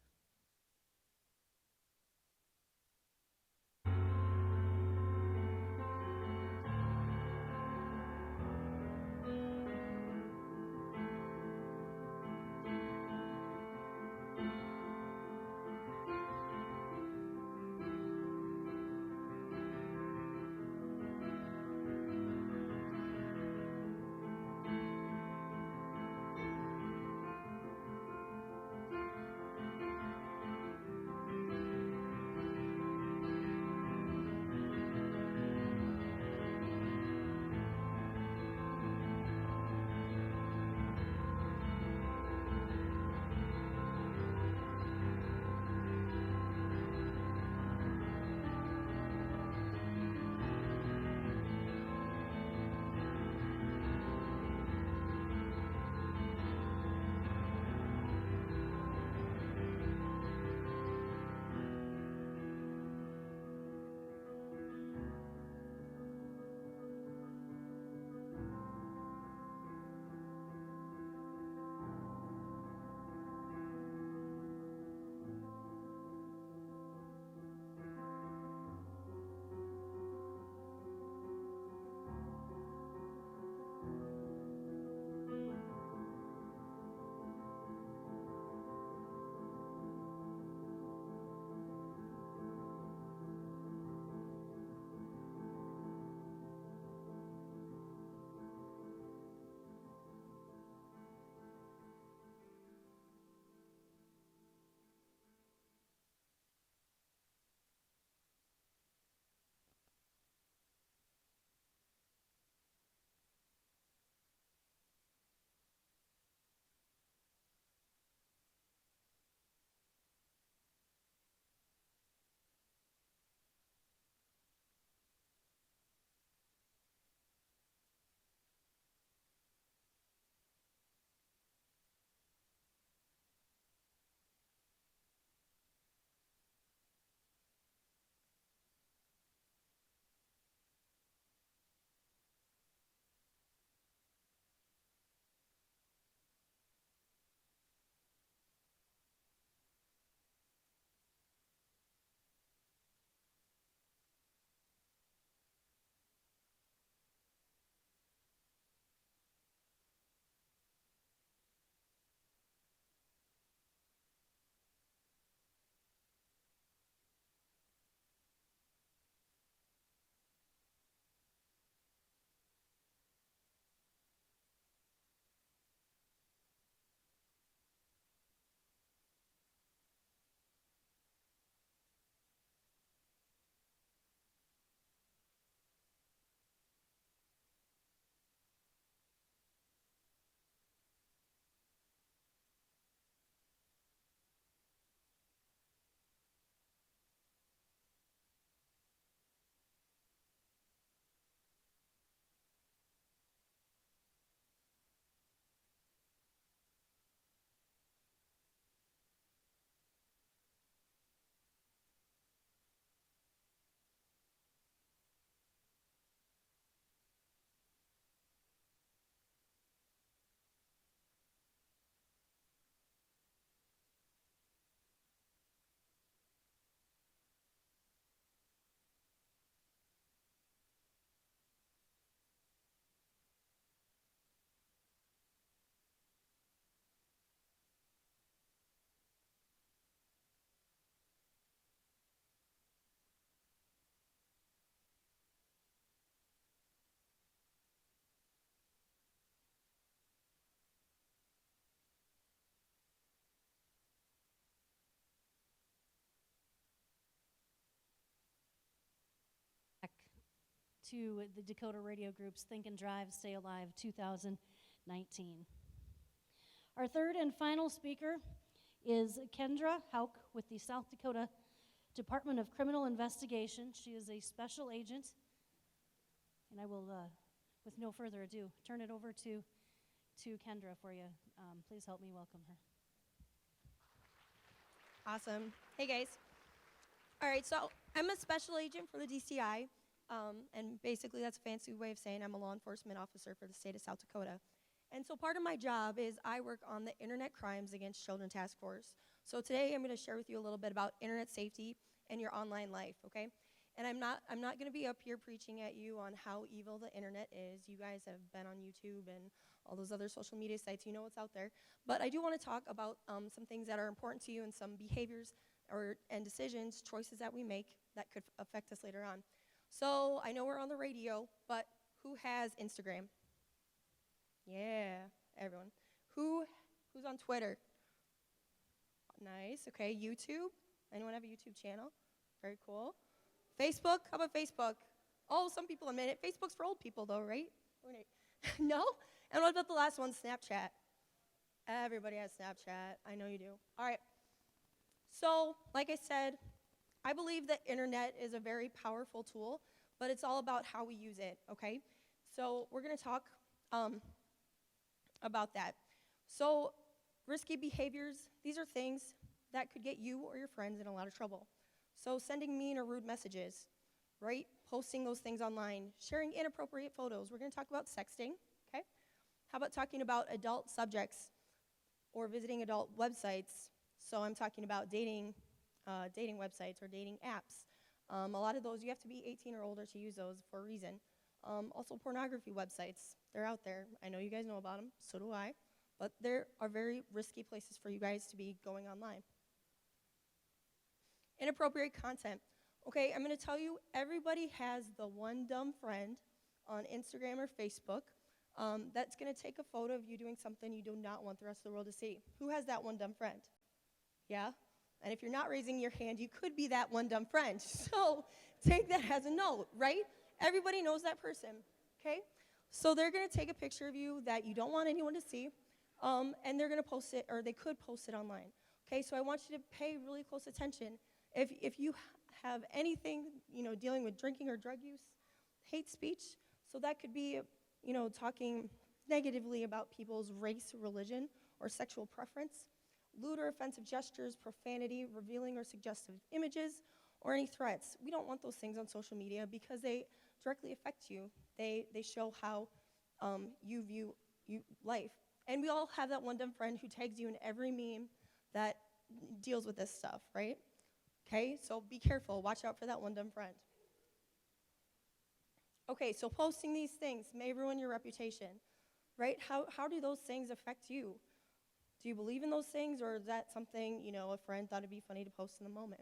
to the Dakota Radio Group's Think and Drive, Stay Alive 2019. Our third and final speaker is Kendra Hauk with the South Dakota Department of Criminal Investigation. She is a special agent, and I will, with no further ado, turn it over to Kendra for you. Please help me welcome her. Awesome. Hey, guys. All right, so I'm a special agent for the DCI, and basically that's a fancy way of saying I'm a law enforcement officer for the state of South Dakota. And so part of my job is I work on the Internet Crimes Against Children Task Force. So today I'm going to share with you a little bit about internet safety and your online life, okay? And I'm not going to be up here preaching at you on how evil the internet is. You guys have been on YouTube and all those other social media sites. You know what's out there. But I do want to talk about some things that are important to you and some behaviors and decisions, choices that we make that could affect us later on. So I know we're on the radio, but who has Instagram? Yeah, everyone. Who's on Twitter? Nice. Okay, YouTube. Anyone have a YouTube channel? Very cool. Facebook? How about Facebook? Oh, some people admit it. Facebook's for old people, though, right? No? And what about the last one, Snapchat? Everybody has Snapchat. I know you do. All right. So, like I said, I believe that internet is a very powerful tool, but it's all about how we use it, okay? So we're going to talk about that. So risky behaviors, these are things that could get you or your friends in a lot of trouble. So sending mean or rude messages, right? Posting those things online, sharing inappropriate photos. We're going to talk about sexting, okay? How about talking about adult subjects or visiting adult websites? So I'm talking about dating websites or dating apps. A lot of those, you have to be 18 or older to use those for a reason. Also pornography websites, they're out there. I know you guys know about them, so do I. But there are very risky places for you guys to be going online. Inappropriate content. Okay, I'm going to tell you, everybody has the one dumb friend on Instagram or Facebook that's going to take a photo of you doing something you do not want the rest of the world to see. Who has that one dumb friend? Yeah? And if you're not raising your hand, you could be that one dumb friend. So take that as a note, right? Everybody knows that person, okay? So they're going to take a picture of you that you don't want anyone to see, and they're going to post it, or they could post it online. Okay, so I want you to pay really close attention. If you have anything, dealing with drinking or drug use, hate speech, so that could be, talking negatively about people's race, religion, or sexual preference, lewd or offensive gestures, profanity, revealing or suggestive images, or any threats. We don't want those things on social media because they directly affect you. They show how you view life. And we all have that one dumb friend who tags you in every meme that deals with this stuff, right? Okay, so be careful. Watch out for that one dumb friend. Okay, so posting these things may ruin your reputation, right? How do those things affect you? Do you believe in those things, or is that something, a friend thought it'd be funny to post in the moment?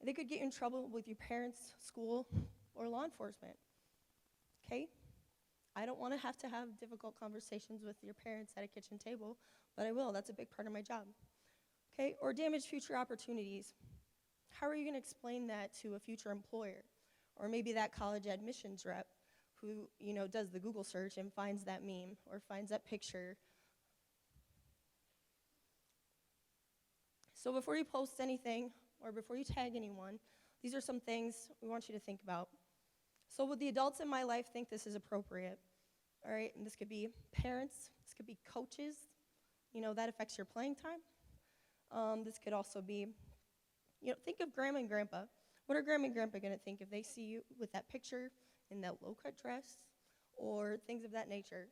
They could get you in trouble with your parents, school, or law enforcement, okay? I don't want to have difficult conversations with your parents at a kitchen table, but I will. That's a big part of my job, okay? Or damage future opportunities. How are you going to explain that to a future employer? Or maybe that college admissions rep who, does the Google search and finds that meme or finds that picture. So before you post anything or before you tag anyone, these are some things we want you to think about. So would the adults in my life think this is appropriate? All right, and this could be parents, this could be coaches, that affects your playing time. This could also be, think of grandma and grandpa. What are grandma and grandpa going to think if they see you with that picture in that low-cut dress or things of that nature?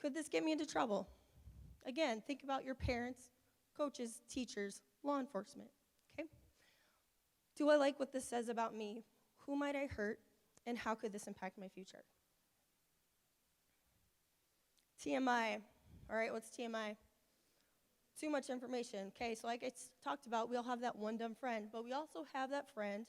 Could this get me into trouble? Again, think about your parents, coaches, teachers, law enforcement, okay? Do I like what this says about me? Who might I hurt, and how could this impact my future? TMI. All right, what's TMI? Too much information. Okay, so like I talked about, we all have that one dumb friend, but we also have that friend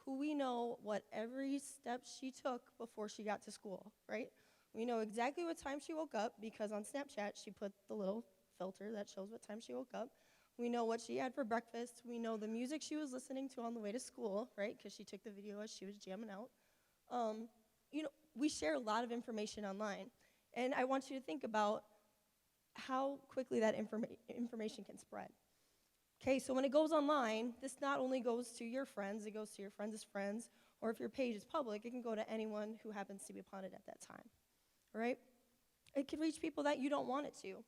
who we know what every step she took before she got to school, right? We know exactly what time she woke up because on Snapchat she put the little filter that shows what time she woke up. We know what she had for breakfast. We know the music she was listening to on the way to school, right? Because she took the video as she was jamming out. Um, we share a lot of information online, and I want you to think about how quickly that information can spread. Okay, so when it goes online, this not only goes to your friends, it goes to your friends' friends, or if your page is public, it can go to anyone who happens to be upon it at that time, all right? It can reach people that you don't want it to.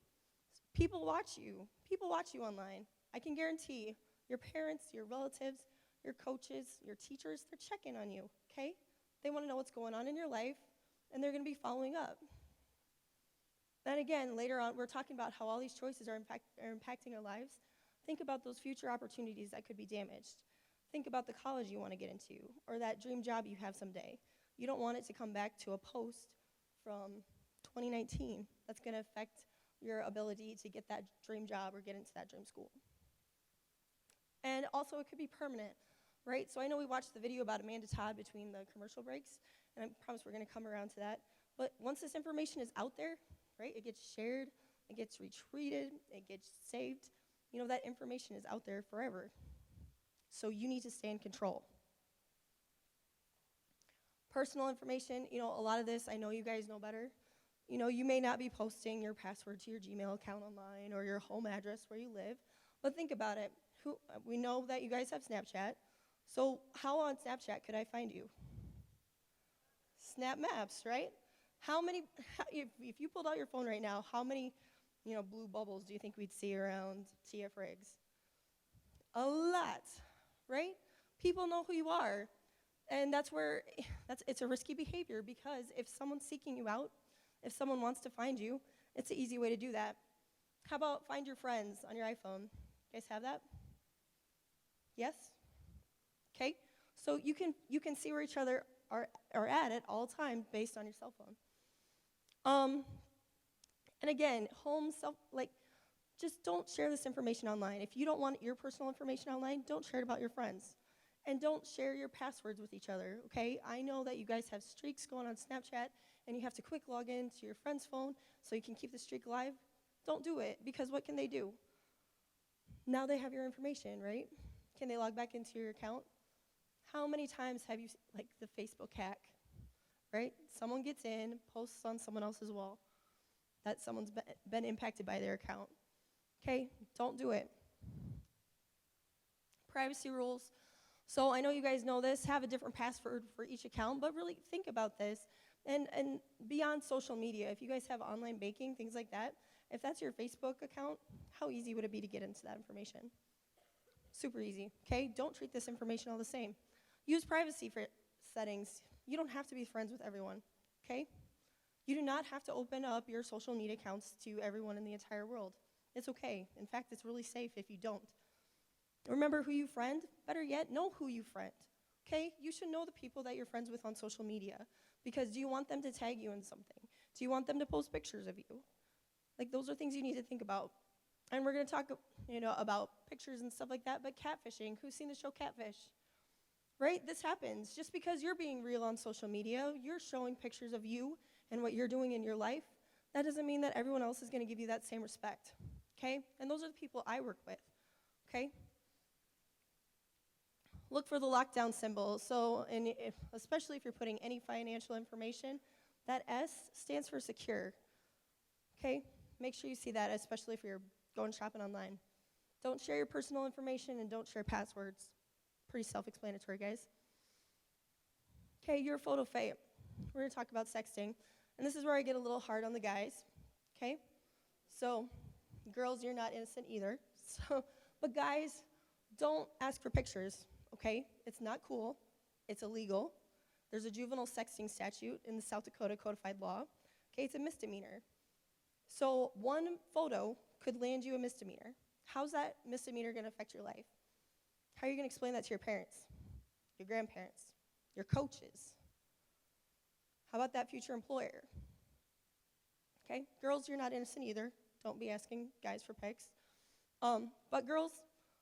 People watch you. People watch you online. I can guarantee your parents, your relatives, your coaches, your teachers, they're checking on you, okay? They want to know what's going on in your life, and they're going to be following up. Then again, later on, we're talking about how all these choices are impacting our lives. Think about those future opportunities that could be damaged. Think about the college you want to get into, or that dream job you have someday. You don't want it to come back to a post from 2019 that's going to affect your ability to get that dream job or get into that dream school. And also, it could be permanent, right? So I know we watched the video about Amanda Todd between the commercial breaks, and I promise we're going to come around to that. But once this information is out there, right, it gets shared, it gets retweeted, it gets saved. That information is out there forever. So you need to stay in control. Personal information, a lot of this, I know you guys know better. You may not be posting your password to your Gmail account online or your home address where you live, but think about it. We know that you guys have Snapchat, so how on Snapchat could I find you? Snap Maps, right? If you pulled out your phone right now, how many blue bubbles do you think we'd see around Tia Friggs? A lot, right? People know who you are, and it's a risky behavior, because if someone's seeking you out, if someone wants to find you, it's an easy way to do that. How about find your friends on your iPhone? You guys have that? Yes? Okay, so you can see where each other are at all the time based on your cell phone. And again, just don't share this information online. If you don't want your personal information online, don't share it about your friends. And don't share your passwords with each other, okay? I know that you guys have streaks going on Snapchat, and you have to quick log in to your friend's phone so you can keep the streak alive. Don't do it, because what can they do? Now they have your information, right? Can they log back into your account? How many times have you, the Facebook hack, right? Someone gets in, posts on someone else's wall that someone's been impacted by their account. Okay, don't do it. Privacy rules. So I know you guys know this, have a different password for each account, but really think about this. And beyond social media, if you guys have online baking, things like that, if that's your Facebook account, how easy would it be to get into that information? Super easy, okay? Don't treat this information all the same. Use privacy settings. You don't have to be friends with everyone, okay? You do not have to open up your social media accounts to everyone in the entire world. It's okay. In fact, it's really safe if you don't. Remember who you friend. Better yet, know who you friend, okay? You should know the people that you're friends with on social media, because do you want them to tag you in something? Do you want them to post pictures of you? Those are things you need to think about. And we're going to talk, about pictures and stuff like that, but catfishing. Who's seen the show Catfish? Right? This happens. Just because you're being real on social media, you're showing pictures of you and what you're doing in your life, that doesn't mean that everyone else is going to give you that same respect, okay? And those are the people I work with, okay? Look for the lockdown symbol. So, especially if you're putting any financial information, that S stands for secure, okay? Make sure you see that, especially if you're going shopping online. Don't share your personal information, and don't share passwords. Pretty self-explanatory, guys. Okay, your photo fate. We're going to talk about sexting. And this is where I get a little hard on the guys, okay? So, girls, you're not innocent either. But guys, don't ask for pictures, okay? It's not cool. It's illegal. There's a juvenile sexting statute in the South Dakota codified law. Okay, it's a misdemeanor. So one photo could land you a misdemeanor. How's that misdemeanor going to affect your life? How are you going to explain that to your parents, your grandparents, your coaches? How about that future employer? Okay, girls, you're not innocent either. Don't be asking guys for pics. But girls,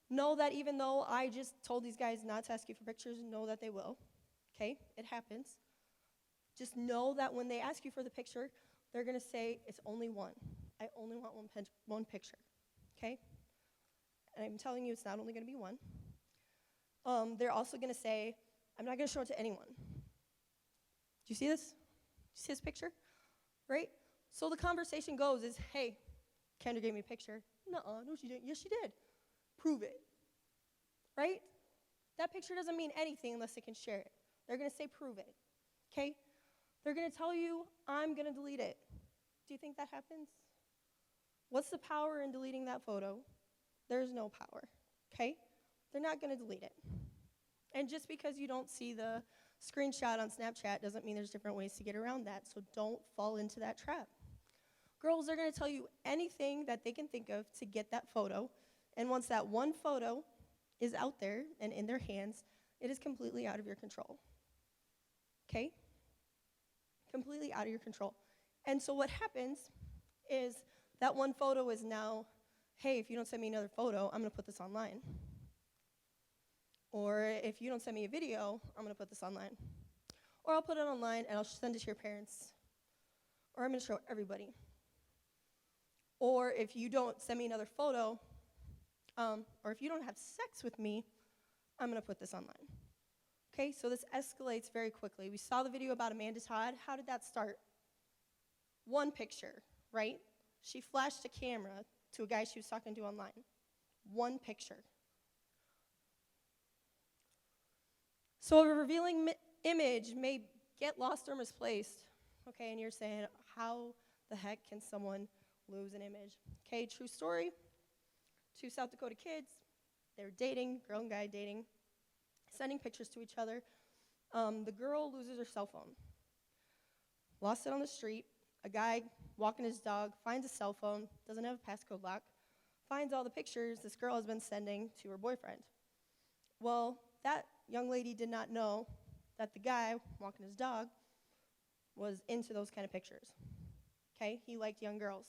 know that even though I just told these guys not to ask you for pictures, know that they will. Okay, it happens. Just know that when they ask you for the picture, they're going to say, it's only one. I only want one picture, okay? And I'm telling you, it's not only going to be one. They're also going to say, I'm not going to show it to anyone. you see this? You see this picture? Right? So the conversation goes is, hey, Kendra gave me a picture. Nuh-uh, no she didn't. Yes, she did. Prove it. Right? That picture doesn't mean anything unless they can share it. They're going to say prove it. Okay? They're going to tell you, I'm going to delete it. Do you think that happens? What's the power in deleting that photo? There's no power. Okay? They're not going to delete it. And just because you don't see the screenshot on Snapchat doesn't mean there's different ways to get around that, so don't fall into that trap. Girls are going to tell you anything that they can think of to get that photo, and once that one photo is out there and in their hands, it is completely out of your control. Okay? Completely out of your control. And so what happens is that one photo is now, hey, if you don't send me another photo, I'm going to put this online. Or if you don't send me a video, I'm going to put this online. Or I'll put it online and I'll send it to your parents. Or I'm going to show everybody. Or if you don't send me another photo, or if you don't have sex with me, I'm going to put this online. Okay, so this escalates very quickly. We saw the video about Amanda Todd. How did that start? One picture, right? She flashed a camera to a guy she was talking to online. One picture. So a revealing image may get lost or misplaced. Okay, and you're saying, how the heck can someone lose an image? Okay, true story. 2 South Dakota kids, they're dating, girl and guy dating, sending pictures to each other. The girl loses her cell phone. Lost it on the street. A guy walking his dog finds a cell phone, doesn't have a passcode lock, finds all the pictures this girl has been sending to her boyfriend. Well, that young lady did not know that the guy walking his dog was into those kind of pictures. Okay, he liked young girls.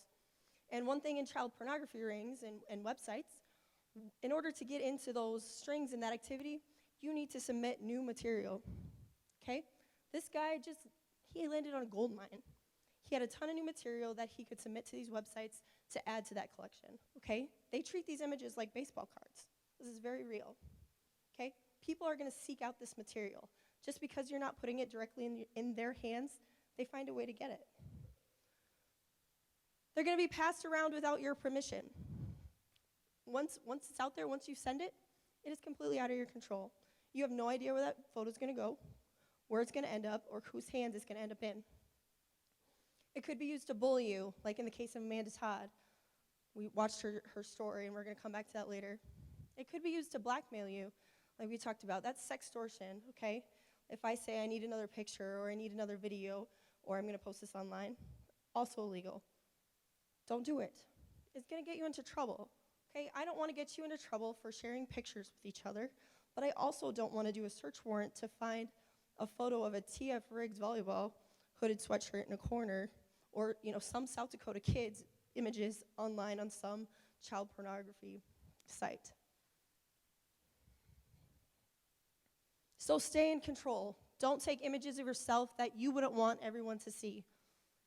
And one thing in child pornography rings and websites, in order to get into those strings and that activity, you need to submit new material. Okay? This guy he landed on a gold mine. He had a ton of new material that he could submit to these websites to add to that collection. Okay? They treat these images like baseball cards. This is very real. Okay? People are going to seek out this material. Just because you're not putting it directly in their hands, they find a way to get it. They're going to be passed around without your permission. Once it's out there, once you send it, it is completely out of your control. You have no idea where that photo's going to go, where it's going to end up, or whose hands it's going to end up in. It could be used to bully you, like in the case of Amanda Todd. We watched her story, and we're going to come back to that later. It could be used to blackmail you, like we talked about. That's sextortion, okay? If I say I need another picture, or I need another video, or I'm going to post this online, also illegal. Don't do it. It's going to get you into trouble. Okay, I don't want to get you into trouble for sharing pictures with each other, but I also don't want to do a search warrant to find a photo of a TF Riggs volleyball hooded sweatshirt in a corner, or some South Dakota kids images online on some child pornography site. So stay in control. Don't take images of yourself that you wouldn't want everyone to see.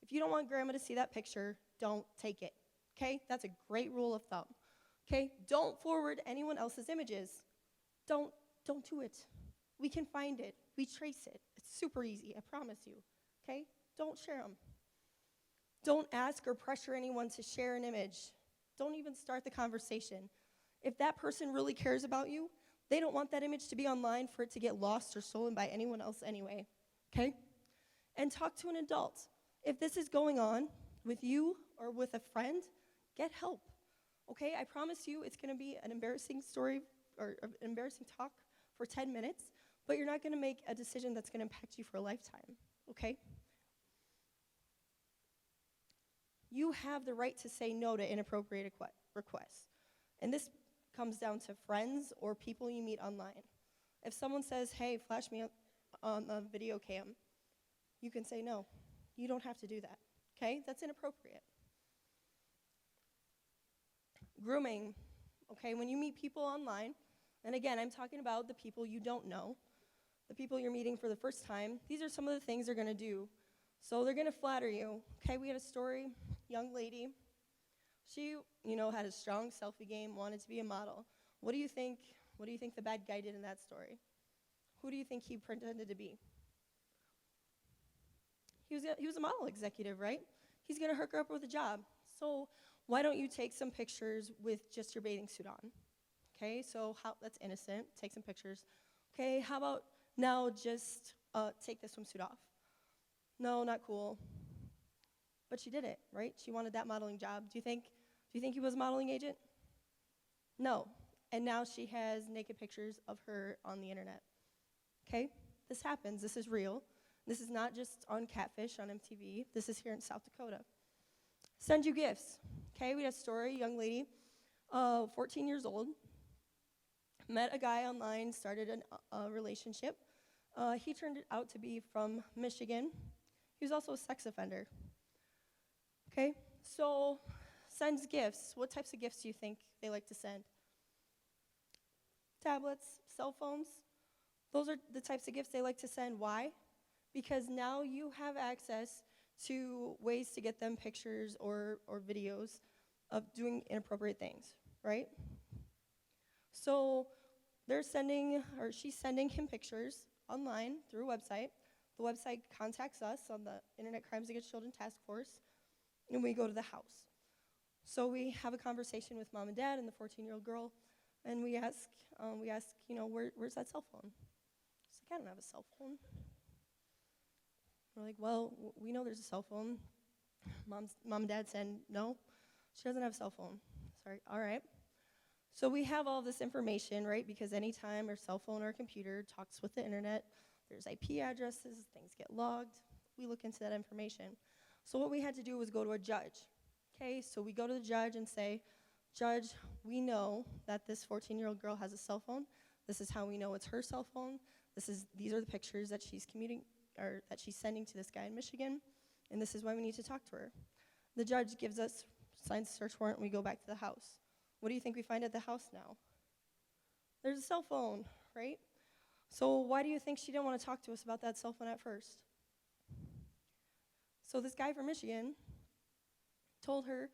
If you don't want grandma to see that picture, don't take it. Okay? That's a great rule of thumb. Okay? Don't forward anyone else's images. Don't do it. We can find it. We trace it. It's super easy, I promise you. Okay? Don't share them. Don't ask or pressure anyone to share an image. Don't even start the conversation. If that person really cares about you, they don't want that image to be online for it to get lost or stolen by anyone else anyway. Okay? And talk to an adult. If this is going on with you or with a friend, get help. Okay? I promise you it's going to be an embarrassing story or an embarrassing talk for 10 minutes, but you're not going to make a decision that's going to impact you for a lifetime. Okay? You have the right to say no to inappropriate requests. And this comes down to friends or people you meet online. If someone says, hey, flash me on the video cam, you can say no. You don't have to do that. Okay? That's inappropriate. Grooming. Okay? When you meet people online, and again, I'm talking about the people you don't know, the people you're meeting for the first time, these are some of the things they're going to do. So they're going to flatter you. Okay? We had a story, young lady. She, had a strong selfie game, wanted to be a model. What do you think the bad guy did in that story? Who do you think he pretended to be? he was a model executive, right? He's going to hook her up with a job. So why don't you take some pictures with just your bathing suit on? Okay, so that's innocent. Take some pictures. Okay, how about now just take the swimsuit off? No, not cool. But she did it, right? She wanted that modeling job. Do you think he was a modeling agent? No. And now she has naked pictures of her on the internet. Okay? This happens. This is real. This is not just on Catfish on MTV. This is here in South Dakota. Send you gifts. Okay, we had a story, young lady, 14 years old, met a guy online, started a relationship. He turned out to be from Michigan. He was also a sex offender. Okay, so sends gifts. What types of gifts do you think they like to send? Tablets, cell phones. Those are the types of gifts they like to send. Why? Because now you have access to ways to get them pictures or videos of doing inappropriate things, right? So she's sending him pictures online through a website. The website contacts us on the Internet Crimes Against Children Task Force, and we go to the house. So we have a conversation with mom and dad and the 14-year-old girl, and we ask, where's that cell phone? She's like, I don't have a cell phone. We're like, well, we know there's a cell phone. Mom and dad said, no, she doesn't have a cell phone. Sorry, all right. So we have all this information, right? Because anytime our cell phone or computer talks with the internet, there's IP addresses, things get logged. We look into that information. So what we had to do was go to a judge. Okay, so we go to the judge and say, Judge, we know that this 14-year-old girl has a cell phone. This is how we know it's her cell phone. These are the pictures that she's that she's sending to this guy in Michigan, and this is why we need to talk to her. The judge signs a search warrant, and we go back to the house. What do you think we find at the house now? There's a cell phone, right? So why do you think she didn't want to talk to us about that cell phone at first? So this guy from Michigan told her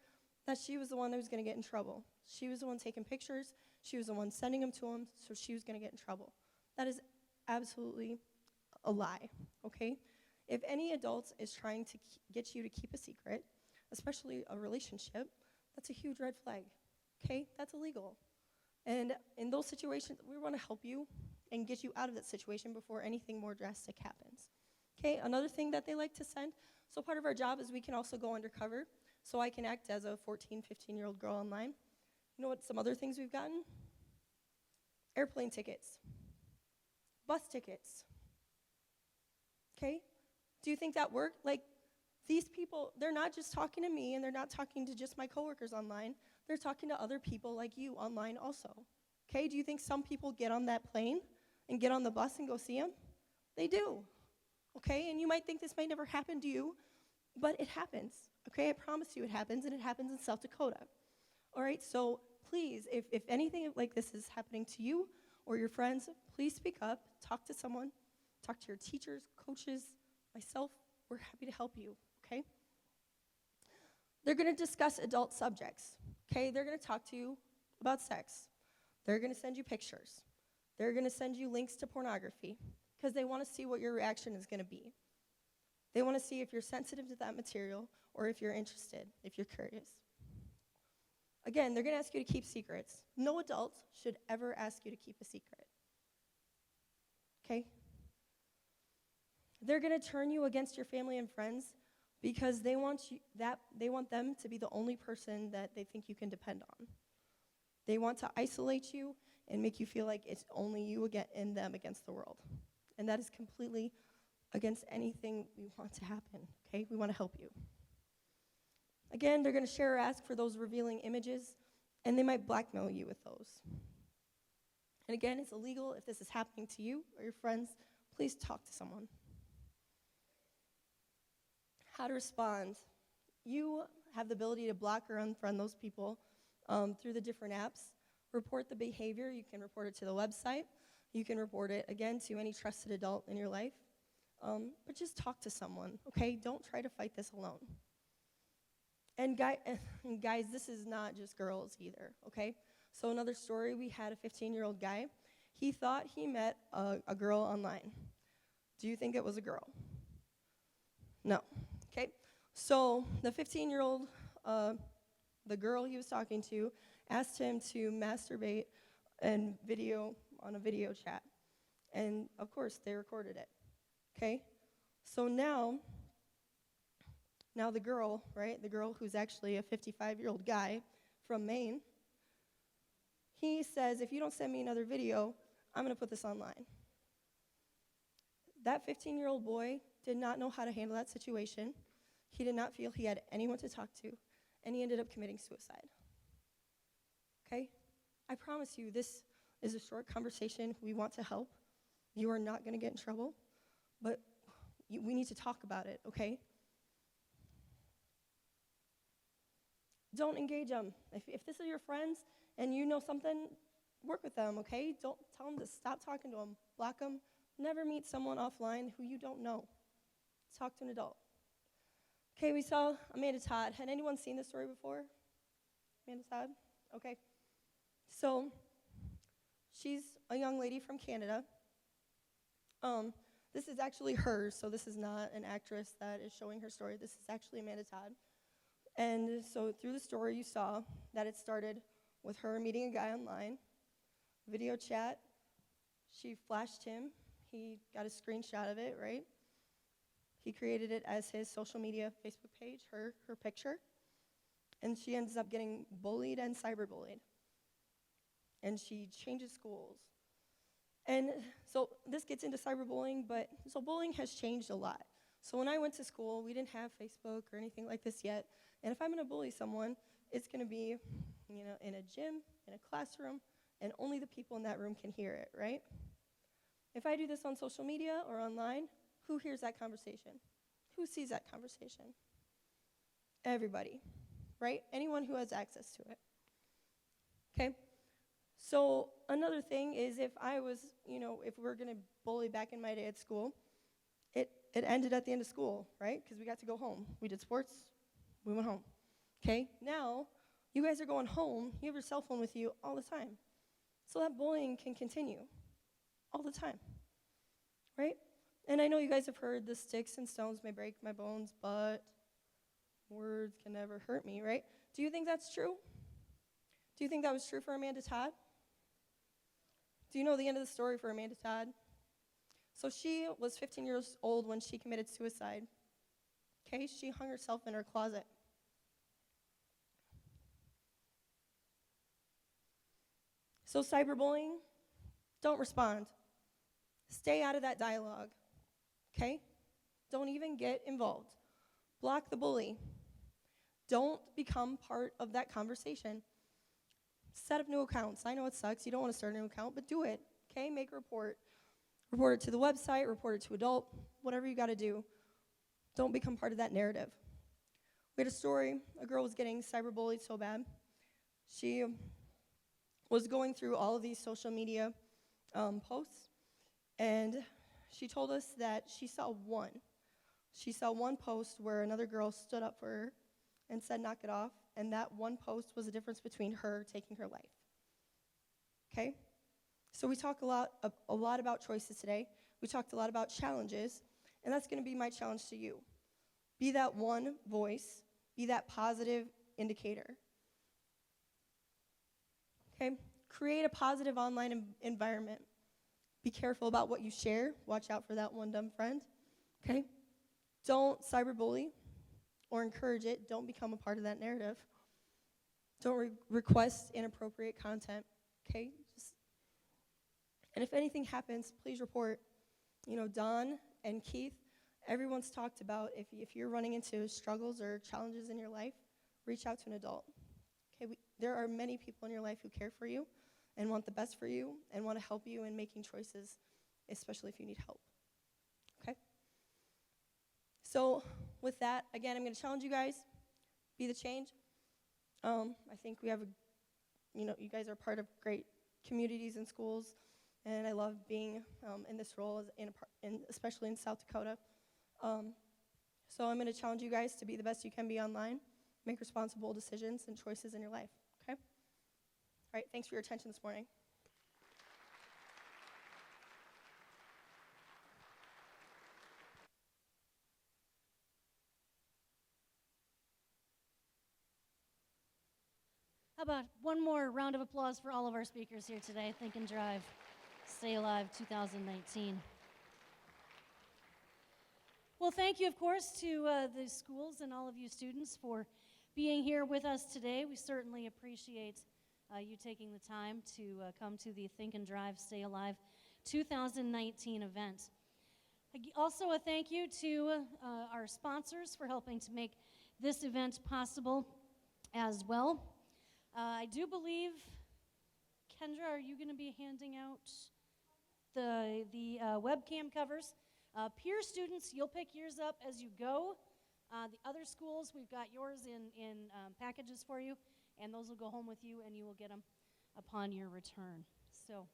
that she was the one that was going to get in trouble. She was the one taking pictures. She was the one sending them to him, so she was going to get in trouble. That is absolutely a lie, okay? If any adult is trying to get you to keep a secret, especially a relationship, that's a huge red flag, okay? That's illegal. And in those situations, we want to help you and get you out of that situation before anything more drastic happens. Okay, another thing that they like to send, so part of our job is we can also go undercover. So I can act as a 14, 15-year-old girl online. You know what some other things we've gotten? Airplane tickets, bus tickets. Okay? Do you think that worked? Like, these people, they're not just talking to me, and they're not talking to just my coworkers online. They're talking to other people like you online also. Okay? Do you think some people get on that plane and get on the bus and go see them? They do. Okay? And you might think this might never happen to you, but it happens. Okay, I promise you it happens, and it happens in South Dakota. All right, so please, if anything like this is happening to you or your friends, please speak up, talk to someone, talk to your teachers, coaches, myself. We're happy to help you, okay? They're going to discuss adult subjects, okay? They're going to talk to you about sex. They're going to send you pictures. They're going to send you links to pornography because they want to see what your reaction is going to be. They want to see if you're sensitive to that material or if you're interested, if you're curious. Again, they're going to ask you to keep secrets. No adult should ever ask you to keep a secret. Okay? They're going to turn you against your family and friends because they want them to be the only person that they think you can depend on. They want to isolate you and make you feel like it's only you and them against the world. And that is completely against anything we want to happen, okay? We want to help you. Again, they're going to share or ask for those revealing images, and they might blackmail you with those. And again, it's illegal. If this is happening to you or your friends, please talk to someone. How to respond. You have the ability to block or unfriend those people through the different apps. Report the behavior. You can report it to the website. You can report it, again, to any trusted adult in your life. But just talk to someone, okay? Don't try to fight this alone. And guys, this is not just girls either, okay? So another story, we had a 15-year-old guy. He thought he met a girl online. Do you think it was a girl? No. Okay. So the 15-year-old, the girl he was talking to, asked him to masturbate and video on a video chat. And of course, they recorded it. Okay? So now the girl, right? The girl who's actually a 55-year-old guy from Maine, he says, if you don't send me another video, I'm going to put this online. That 15-year-old boy did not know how to handle that situation. He did not feel he had anyone to talk to, and he ended up committing suicide. Okay? I promise you, this is a short conversation. We want to help. You are not going to get in trouble, but we need to talk about it, okay? Don't engage them. If this is your friends and you know something, work with them, okay? Don't tell them to stop talking to them. Block them. Never meet someone offline who you don't know. Talk to an adult. Okay, we saw Amanda Todd. Had anyone seen this story before? Amanda Todd? Okay. So, she's a young lady from Canada. This is actually hers, so this is not an actress that is showing her story. This is actually Amanda Todd. And so through the story, you saw that it started with her meeting a guy online, video chat. She flashed him. He got a screenshot of it, right? He created it as his social media Facebook page, her picture. And she ends up getting bullied and cyberbullied. And she changes schools. And so this gets into cyberbullying, so bullying has changed a lot. So when I went to school, we didn't have Facebook or anything like this yet. And if I'm going to bully someone, it's going to be, in a gym, in a classroom, and only the people in that room can hear it, right? If I do this on social media or online, who hears that conversation? Who sees that conversation? Everybody, right? Anyone who has access to it. Okay? So another thing is if I was, if we're going to bully back in my day at school, it ended at the end of school, right? Because we got to go home. We did sports. We went home. Okay? Now, you guys are going home. You have your cell phone with you all the time. So that bullying can continue all the time, right? And I know you guys have heard the sticks and stones may break my bones, but words can never hurt me, right? Do you think that's true? Do you think that was true for Amanda Todd? Do you know the end of the story for Amanda Todd? So she was 15 years old when she committed suicide. Okay, she hung herself in her closet. So cyberbullying, don't respond. Stay out of that dialogue, okay? Don't even get involved. Block the bully. Don't become part of that conversation. Set up new accounts. I know it sucks. You don't want to start a new account, but do it, okay? Make a report. Report it to the website, report it to adult, whatever you got to do. Don't become part of that narrative. We had a story. A girl was getting cyberbullied so bad. She was going through all of these social media posts, and she told us that she saw one. She saw one post where another girl stood up for her and said, knock it off, and that one post was the difference between her taking her life. Okay? So we talk a lot about choices today. We talked a lot about challenges, and that's going to be my challenge to you. Be that one voice. Be that positive indicator. Okay? Create a positive online environment. Be careful about what you share. Watch out for that one dumb friend. Okay? Don't cyberbully or encourage it. Don't become a part of that narrative. Don't request inappropriate content. Okay? And if anything happens, please report. Don and Keith, everyone's talked about if you're running into struggles or challenges in your life, reach out to an adult. Okay, there are many people in your life who care for you and want the best for you and want to help you in making choices, especially if you need help. Okay? So with that, again, I'm going to challenge you guys. Be the change. I think we have you guys are part of great communities and schools. And I love being in this role, especially in South Dakota. So I'm going to challenge you guys to be the best you can be online, make responsible decisions and choices in your life, okay? All right, thanks for your attention this morning. about one more round of applause for all of our speakers here today? Think and Drive, Stay Alive 2019. Well, thank you, of course, to the schools and all of you students for being here with us today. We certainly appreciate you taking the time to come to the Think and Drive, Stay Alive 2019 event. Also, a thank you to our sponsors for helping to make this event possible as well. I do believe, Kendra, are you going to be handing out the webcam covers? Peer students, you'll pick yours up as you go. The other schools, we've got yours in packages for you, and those will go home with you, and you will get them upon your return. So,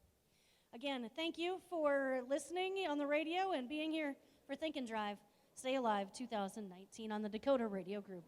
again, thank you for listening on the radio and being here for Think and Drive, Stay Alive 2019 on the Dakota Radio Group.